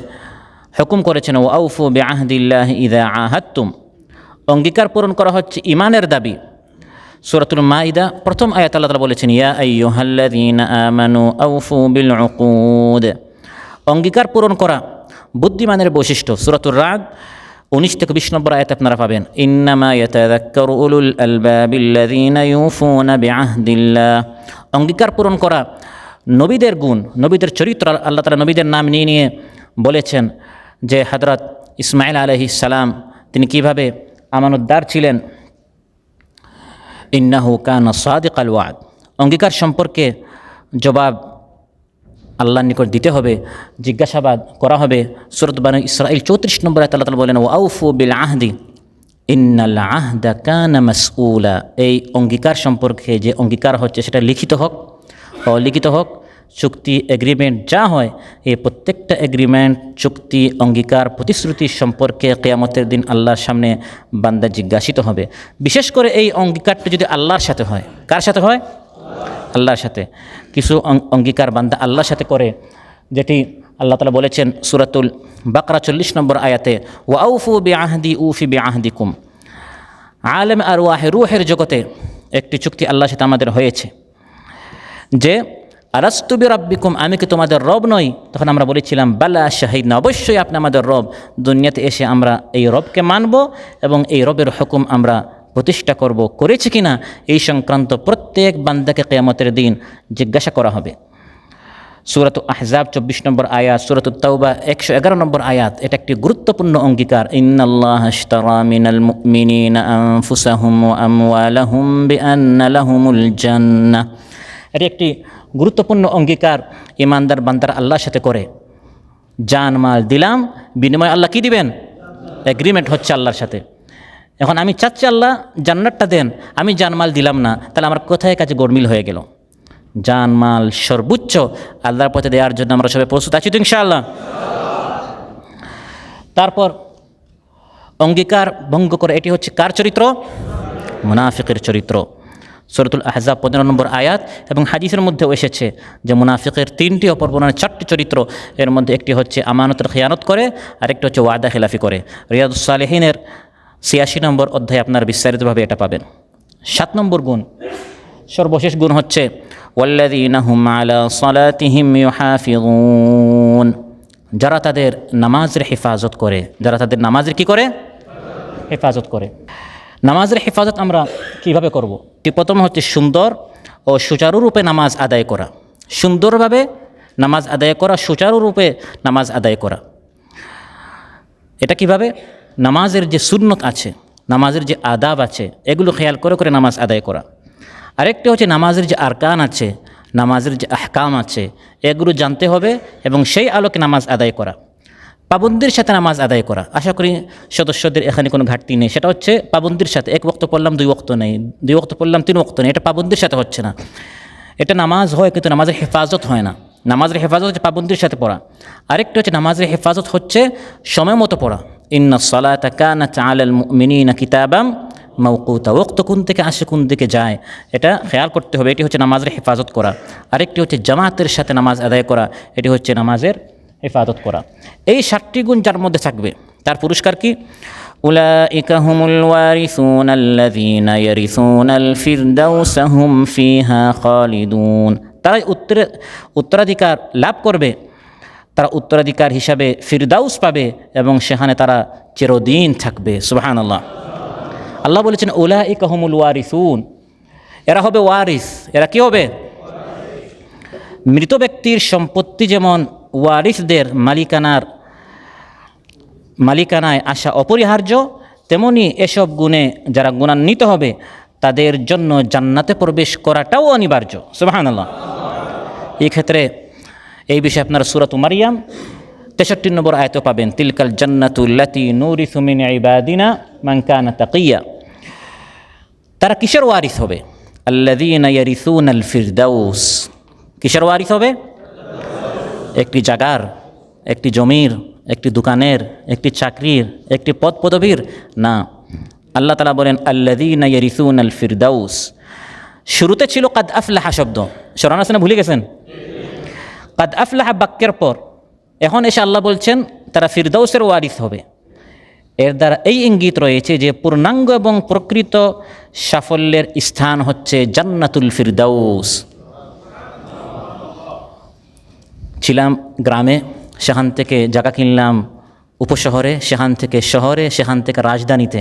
হুকুম করেছেন, ওয়া আউফু বিআহদিল্লাহি ইযা আহাদতুম। অঙ্গীকার পূরণ করা হচ্ছে ঈমানের দাবি। সূরাতুল মাইদা প্রথম আয়াত আল্লাহ তাআলা বলেছেন, ইয়া আইয়ুহাল্লাযীনা আমানু আউফু বিল উকুদ। অঙ্গীকার পূরণ করা বুদ্ধিমানের বৈশিষ্ট্য। সূরাতুর রাদ 19 থেকে 20 নম্বর আয়াত আপনারা পাবেন, ইন্নামা ইয়াতাযাক্কারু উলুল আলবাবিল্লাযীনা ইউফুনা বিআহদিল্লাহ। অঙ্গীকার পূরণ করা নবীদের গুণ, নবীদের চরিত্র। আল্লাহ তাআলা নবীদের নাম নিয়ে নিয়ে বলেছেন যে হযরত ইসমাঈল আলাইহিস সালাম তিনি কিভাবে আমানতদার ছিলেন। ইন্নাহু কানা সাদিকাল ওয়াদ। অঙ্গীকার সম্পর্কে জবাব আল্লাহর নিকট দিতে হবে, জিজ্ঞাসাবাদ করা হবে। সূরাত বানী ইসরাঈল 34 নম্বর আয়াতে আল্লাহ তাআলা বলেন, ওয়া আউফু বিল আহদি ইন্নাল আহদা কানা মাসউলা। এই অঙ্গীকার সম্পর্কে যে অঙ্গীকার হচ্ছে সেটা লিখিত হোক, অলিখিত হোক, চুক্তি, এগ্রিমেন্ট যা হয়, এই প্রত্যেকটা এগ্রিমেন্ট, চুক্তি, অঙ্গীকার, প্রতিশ্রুতি সম্পর্কে কিয়ামতের দিন আল্লাহর সামনে বান্দা জিজ্ঞাসিত হবে। বিশেষ করে এই অঙ্গীকারটা যদি আল্লাহর সাথে হয়। কার সাথে হয়? আল্লাহর সাথে। কিছু অঙ্গীকার বান্দা আল্লাহর সাথে করে, যেটি আল্লাহ তাআলা বলেছেন সূরাতুল বাকরা 40 নম্বর আয়াতে, ওয়া আউফু বিআহদি উফি বিআহদিকুম। আলেম আর ওয়াহে রুহের জগতে একটি চুক্তি আল্লাহর সাথে আমাদের হয়েছে যে আলাস্তু বিরাব্বিকুম, আমি কি তোমাদের রব নই? তখন আমরা বলেছিলাম বালা শাহিদনা, অবশ্যই আপনি আমাদের রব। দুনিয়াতে এসে আমরা এই রবকে মানব এবং এই রবের হুকুম আমরা প্রতিষ্ঠা করব। করেছি কিনা এই সংক্রান্ত প্রত্যেক বান্দাকে কিয়ামতের দিন জিজ্ঞাসা করা হবে। সূরাত আহজাব 24 নম্বর আয়াত, সূরাত তাওবা 111 নম্বর আয়াত, এটা একটি গুরুত্বপূর্ণ অঙ্গীকার। ইন্নাল্লাহা আশতারা মিনাল মুমিনিনা আনফুসাহুম ওয়া আমওয়ালাহুম বিআন্না লাহুমুল জান্নাহ। এটি একটি গুরুত্বপূর্ণ অঙ্গীকার ঈমানদার বান্দারা আল্লাহর সাথে করে। জান মাল দিলাম, বিনিময়ে আল্লাহ কি দিবেন? এগ্রিমেন্ট হচ্ছে আল্লাহর সাথে। এখন আমি চাচ্ছি আল্লাহ জান্নাতটা দেন, আমি জানমাল দিলাম না, তাহলে আমার কোথায় কাছে গোলমিল হয়ে গেল। জানমাল সর্বোচ্চ আল্লাহর পথে দেওয়ার জন্য আমরা সবাই প্রস্তুত আছি তো ইনশাআল্লাহ। তারপর অঙ্গীকার ভঙ্গ করে, এটি হচ্ছে কার চরিত্র? মুনাফিকের চরিত্র। সূরাতুল আহজাব 15 নম্বর আয়াত। এবং হাদিসের মধ্যেও এসেছে যে মুনাফিকের 3টি অপরবর্ণনার 4টি চরিত্র, এর মধ্যে একটি হচ্ছে আমানতের খেয়ানত করে, আরেকটি হচ্ছে ওয়াদা খেলাফি করে। রিয়াদুস সালেহিনের 86 নম্বর অধ্যায়ে আপনার বিস্তারিতভাবে এটা পাবেন। 7 নম্বর গুণ, সর্বশেষ গুণ হচ্ছে ওয়াল্লাযীনা হুম আলা সালাতিহিম ইউহাফিযুন, যারা তাদের নামাজের হেফাজত করে, যারা তাদের নামাজের কি করে? হেফাজত করে। নামাজের হেফাজত আমরা কিভাবে করব? প্রথম হচ্ছে সুন্দর ও সুচারুরূপে নামাজ আদায় করা, সুন্দরভাবে নামাজ আদায় করা, সুচারুরূপে নামাজ আদায় করা। এটা কিভাবে? নামাজের যে সুন্নত আছে, নামাজের যে আদাব আছে, এগুলো খেয়াল করে করে নামাজ আদায় করা। আরেকটি হচ্ছে নামাজের যে আরকান আছে, নামাজের যে আহকাম আছে, এগুলো জানতে হবে এবং সেই আলোকে নামাজ আদায় করা। পাবন্দির সাথে নামাজ আদায় করা, আশা করি সদস্যদের এখানে কোনো ঘাটতি নেই। সেটা হচ্ছে পাবন্দির সাথে, 1 ওয়াক্ত পড়লাম 2 ওয়াক্ত নেই, 2 ওয়াক্ত পড়লাম 3 ওয়াক্ত নেই, এটা পাবন্দির সাথে হচ্ছে না। এটা নামাজ হয় কিন্তু নামাজের হেফাজত হয় না। নামাজের হেফাজত হচ্ছে পাবন্দির সাথে পড়া। আরেকটি হচ্ছে নামাজের হেফাজত হচ্ছে সময় মতো পড়া। ইন্নাস সালাতা কানাত আলাল মুমিনিনা কিতাবাম মাওকুতা, ওয়াক্ত কোন থেকে আসে কোন দিকে যায় এটা খেয়াল করতে হবে। এটি হচ্ছে নামাজের হেফাজত করা। আরেকটি হচ্ছে জামাতের সাথে নামাজ আদায় করা, এটি হচ্ছে নামাজের হেফাজত করা। এই 7টি গুণ যার মধ্যে থাকবে তার পুরস্কার কি? উলাইকা হুমুল ওয়ারিসুন আল্লাযীনা ইয়ারিসুনাল ফিরদাউসা হুম ফিহা খালিদুন, তারাই উত্তরাধিকার লাভ করবে, তারা উত্তরাধিকার হিসাবে ফিরদাউস পাবে এবং সেখানে তারা চিরদিন থাকবে। সুবহানাল্লাহ। আল্লাহ বলেছেন উলাইকা হুমুল ওয়ারিসুন, এরা হবে ওয়ারিস। এরা কি হবে? মৃত ব্যক্তির সম্পত্তি যেমন ওয়ারিসদের মালিকানায় আসা অপরিহার্য, তেমনি এসব গুণে যারা গুণান্বিত হবে তাদের জন্য জান্নাতে প্রবেশ করাটাও অনিবার্য। সুবহানাল্লাহ। এই ক্ষেত্রে এই বিষয়ে আপনারা সূরাতুল মারইয়াম 63 নম্বর আয়াতে পাবেন, তিলকাল জান্নাতুল্লাতী নুরিসু মিন ইবাদিনা মান কানা তাকিয়া। তারা কিসের ওয়ারিস হবে? আল্লাযীনা ইয়ারিসুনাল ফিরদাউস। কিসের ওয়ারিস হবে? একটি জায়গার, একটি জমির, একটি দোকানের, একটি চাকরির, একটি পদ পদবীর না। আল্লাহ তাআলা বলেন আল্লাযীনা ইয়ারিসুনাল ফিরদাউস। শুরুতে ছিল কাদ আফলাহা শব্দ, স্মরণ আছে না? ভুলে গেছেন? কাদ আফলাহা বাক্যের পর এখন এসে আল্লাহ বলছেন তারা ফিরদাউসের ওয়ারিস হবে। এর দ্বারা এই ইঙ্গিত রয়েছে যে পূর্ণাঙ্গ এবং প্রকৃত সাফল্যের স্থান হচ্ছে জান্নাতুল ফিরদাউস। ছিলাম গ্রামে, সেখান থেকে জায়গা কিনলাম উপশহরে, সেখান থেকে শহরে, সেখান থেকে রাজধানীতে,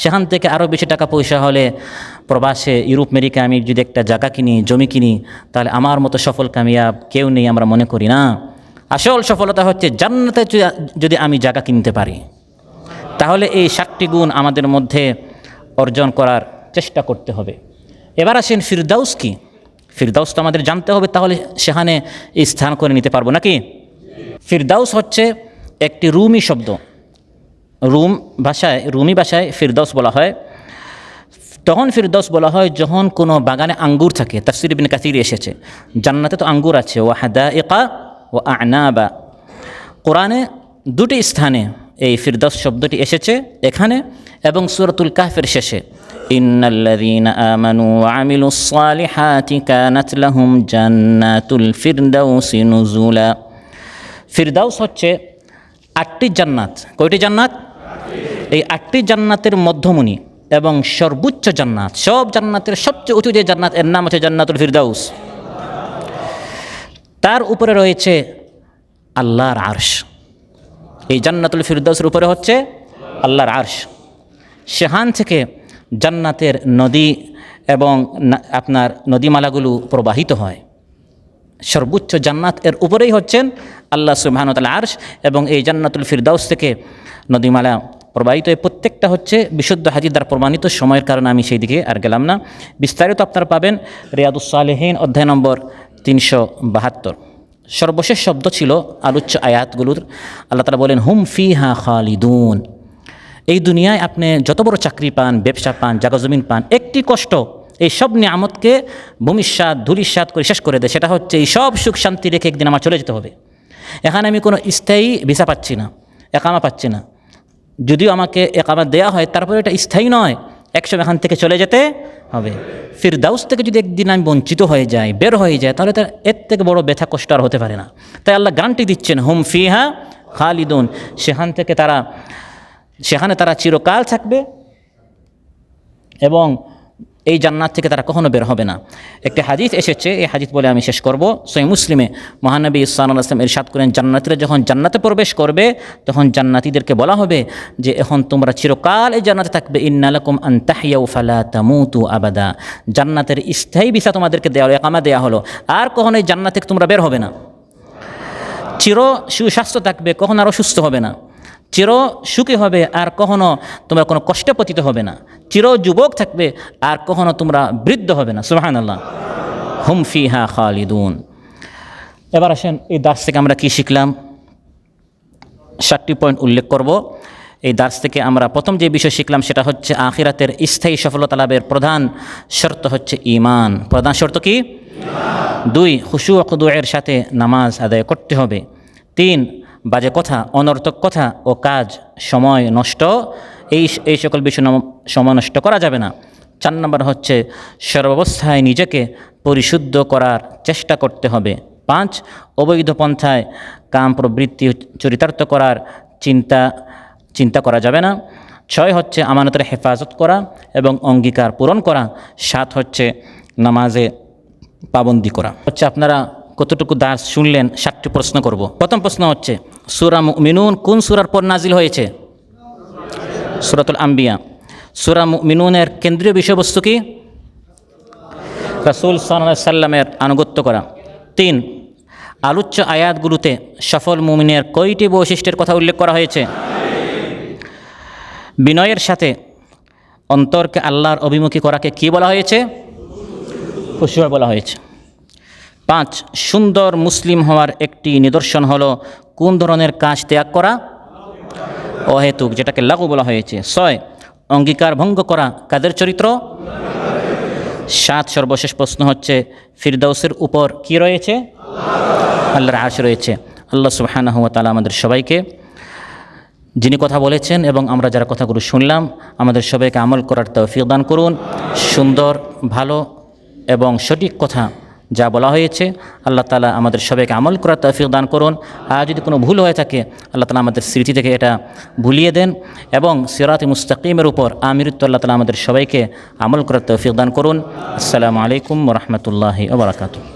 সেখান থেকে আরও বেশি টাকা পয়সা হলে প্রবাসে ইউরোপ আমেরিকা আমি যদি একটা জায়গা কিনি, জমি কিনি, তাহলে আমার মতো সফল কামিয়াব কেউ নেই আমরা মনে করি না। আসল সফলতা হচ্ছে জান্নাতে যদি আমি জায়গা কিনতে পারি, তাহলে এই 7টি গুণ আমাদের মধ্যে অর্জন করার চেষ্টা করতে হবে। এবার আসেন ফিরদাউস কি? ফিরদাউস তো আমাদের জানতে হবে, তাহলে সেখানে স্থান করে নিতে পারবো নাকি? ফিরদাউস হচ্ছে একটি রুমি শব্দ। রুমি ভাষায় ফিরদাউস বলা হয়। তখন ফিরদাউস বলা হয় যখন কোনো বাগানে আঙ্গুর থাকে। তাফসীর ইবনে কাসীর এসেছে, জান্নাতে তো আঙ্গুর আছে, ওয়া হাদাইকা ওয়া আ'নাবা। কোরআনে 2টি স্থানে এই ফিরদাউস শব্দটি এসেছে, এখানে এবং সূরাতুল কাহফের শেষে, ইন্নাল্লাযীনা আমানু ওয়া আমিলুস সালিহাতি কানাত লাহুম জান্নাতুল ফিরদাউসি নুজুলা। ফিরদাউস হচ্ছে 8টি জান্নাত। কয়টি জান্নাত? এই 8টি জান্নাতের মধ্যমণি এবং সর্বোচ্চ জান্নাত, সব জান্নাতের সবচেয়ে উঁচু যে জান্নাত, এর নাম হচ্ছে জান্নাতুল ফিরদাউস। তার উপরে রয়েছে আল্লাহর আরশ। এই জান্নাতুল ফিরদাউসের উপরে হচ্ছে আল্লাহর আরশ। সেখান থেকে জান্নাতের নদী এবং আপনার নদীমালাগুলো প্রবাহিত হয়। সর্বোচ্চ জান্নাত এর উপরেই হচ্ছেন আল্লাহ সুবহানাহু ওয়া তাআলা আরশ, এবং এই জান্নাতুল ফিরদাউস থেকে নদীমালা প্রবাহিত। এই প্রত্যেকটা হচ্ছে বিশুদ্ধ হাদিস দ্বারা প্রমাণিত। সময়ের কারণে আমি সেই দিকে আর গেলাম না। বিস্তারিত আপনারা পাবেন রিয়াদুস সালেহিন অধ্যায় নম্বর 372। সর্বশেষ শব্দ ছিল আলোচ্য আয়াতগুলোর। আল্লাহ তাআলা বলেন হুম ফিহা খালিদুন। এই দুনিয়ায় আপনি যত বড় চাকরি পান, ব্যবসা পান, জায়গা জমিন পান, একটি কষ্ট এই সব নিয়ামতকে ভূমিস্বাদ ধূলিস্বাদ করে শেষ করে দেয়। সেটা হচ্ছে এই সব সুখ শান্তি রেখে একদিন আমার চলে যেতে হবে। এখানে আমি কোনো স্থায়ী ভিসা পাচ্ছি না, একামা পাচ্ছি না। যদিও আমাকে একামা দেয়া হয়, তারপরে এটা স্থায়ী নয়। একসময় এখান থেকে চলে যেতে হবে। ফিরদাউস থেকে যদি একদিন আমি বঞ্চিত হয়ে যাই, বের হয়ে যায়, তাহলে তার এর থেকে বড় ব্যথা কষ্ট আর হতে পারে না। তাই আল্লাহ গ্যারান্টি দিচ্ছেন হুম ফিহা খালিদুন, সেখানে তারা চিরকাল থাকবে এবং এই জান্নাত থেকে তারা কখনো বের হবে না। একটি হাদিস এসেছে, এই হাদিস বলে আমি শেষ করব। সহিহ মুসলিমে মহানবী সাল্লাল্লাহু আলাইহি ওয়াসাল্লাম ইরশাদ করেন, জান্নাতীরা যখন জান্নাতে প্রবেশ করবে তখন জান্নাতীদেরকে বলা হবে যে এখন তোমরা চিরকাল এই জান্নাতে থাকবে, ইন্না লাকুম আন তাহইয়াউ ফালা তামুতু আবাদা। জান্নাতের স্থায়ী ভিসা তোমাদেরকে দেওয়া হলো, ইকামা দেওয়া হলো, আর কখনো এই জান্নাত থেকে তোমরা বের হবে না। চির সুস্বাস্থ্য থাকবে, কখনো আর অসুস্থ হবে না। চির সুখী হবে, আর কখনো তোমরা কোনো কষ্টে পতিত হবে না। চির যুবক থাকবে, আর কখনো তোমরা বৃদ্ধ হবে না। সুবহানাল্লাহ। হুম ফিহা খালিদুন। এবার আসেন এই দার্স থেকে আমরা কি শিখলাম, 7টি পয়েন্ট উল্লেখ করব। এই দার্স থেকে আমরা প্রথম যে বিষয় শিখলাম সেটা হচ্ছে আখিরাতের স্থায়ী সফলতা লাভের প্রধান শর্ত হচ্ছে ঈমান। প্রধান শর্ত কি? 2, খুশু ও খুদুয়ের সাথে নামাজ আদায় করতে হবে। 3, বাজে কথা, অনর্থক কথা ও কাজ, সময় নষ্ট, এই সকল বিষয় সময় নষ্ট করা যাবে না। 4 নম্বর হচ্ছে সর্বাবস্থায় নিজেকে পরিশুদ্ধ করার চেষ্টা করতে হবে। 5, অবৈধ পন্থায় কাম প্রবৃত্তি চরিতার্থ করার চিন্তা করা যাবে না। 6 হচ্ছে আমানতের হেফাজত করা এবং অঙ্গীকার পূরণ করা। 7 হচ্ছে নামাজে পাবন্দি করা। আপনারা কতটুকু দাস শুনলেন? 7টি প্রশ্ন করব। প্রথম প্রশ্ন হচ্ছে, সূরা মুমিনুন কোন সূরার পর নাজিল হয়েছে? সূরাতুল আম্বিয়া। সূরা মুমিনুনের কেন্দ্রীয় বিষয়বস্তু কি? রাসূল সাল্লাল্লাহু আলাইহি সাল্লামের আনুগত্য করা। 3, আলোচ্য আয়াতগুলোতে সফল মুমিনের কয়টি বৈশিষ্ট্যের কথা উল্লেখ করা হয়েছে? বিনয়ের সাথে অন্তরকে আল্লাহর অভিমুখী করাকে কি বলা হয়েছে? খুশুয়া বলা হয়েছে। 5, সুন্দর মুসলিম হওয়ার একটি নিদর্শন হলো কোন ধরনের কাজ ত্যাগ করা? অহেতুক, যেটাকে লাগু বলা হয়েছে। 6, অঙ্গীকার ভঙ্গ করা কাদের চরিত্র? 7, সর্বশেষ প্রশ্ন হচ্ছে, ফিরদাউসের উপর কি রয়েছে? আল্লাহর আরশ রয়েছে। আল্লাহ সুবহানাহু ওয়া তাআলা আমাদের সবাইকে, যিনি কথা বলেছেন এবং আমরা যারা কথাগুলো শুনলাম, আমাদের সবাইকে আমল করার তৌফিক দান করুন। সুন্দর, ভালো এবং সঠিক কথা যা বলা হয়েছে, আল্লাহ তাআলা আমাদের সবাইকে আমল করার তৌফিক দান করুন। আর যদি কোনো ভুল হয়ে থাকে, আল্লাহ তাআলা আমাদের স্মৃতি থেকে এটা ভুলিয়ে দেন এবং সিরাতে মুস্তাকিমের উপর আমিরত্ব আল্লাহ তাআলা আমাদের সবাইকে আমল করার তৌফিক দান করুন। আসসালামু আলাইকুম ওয়া রাহমাতুল্লাহি ওয়া বারাকাতুহু।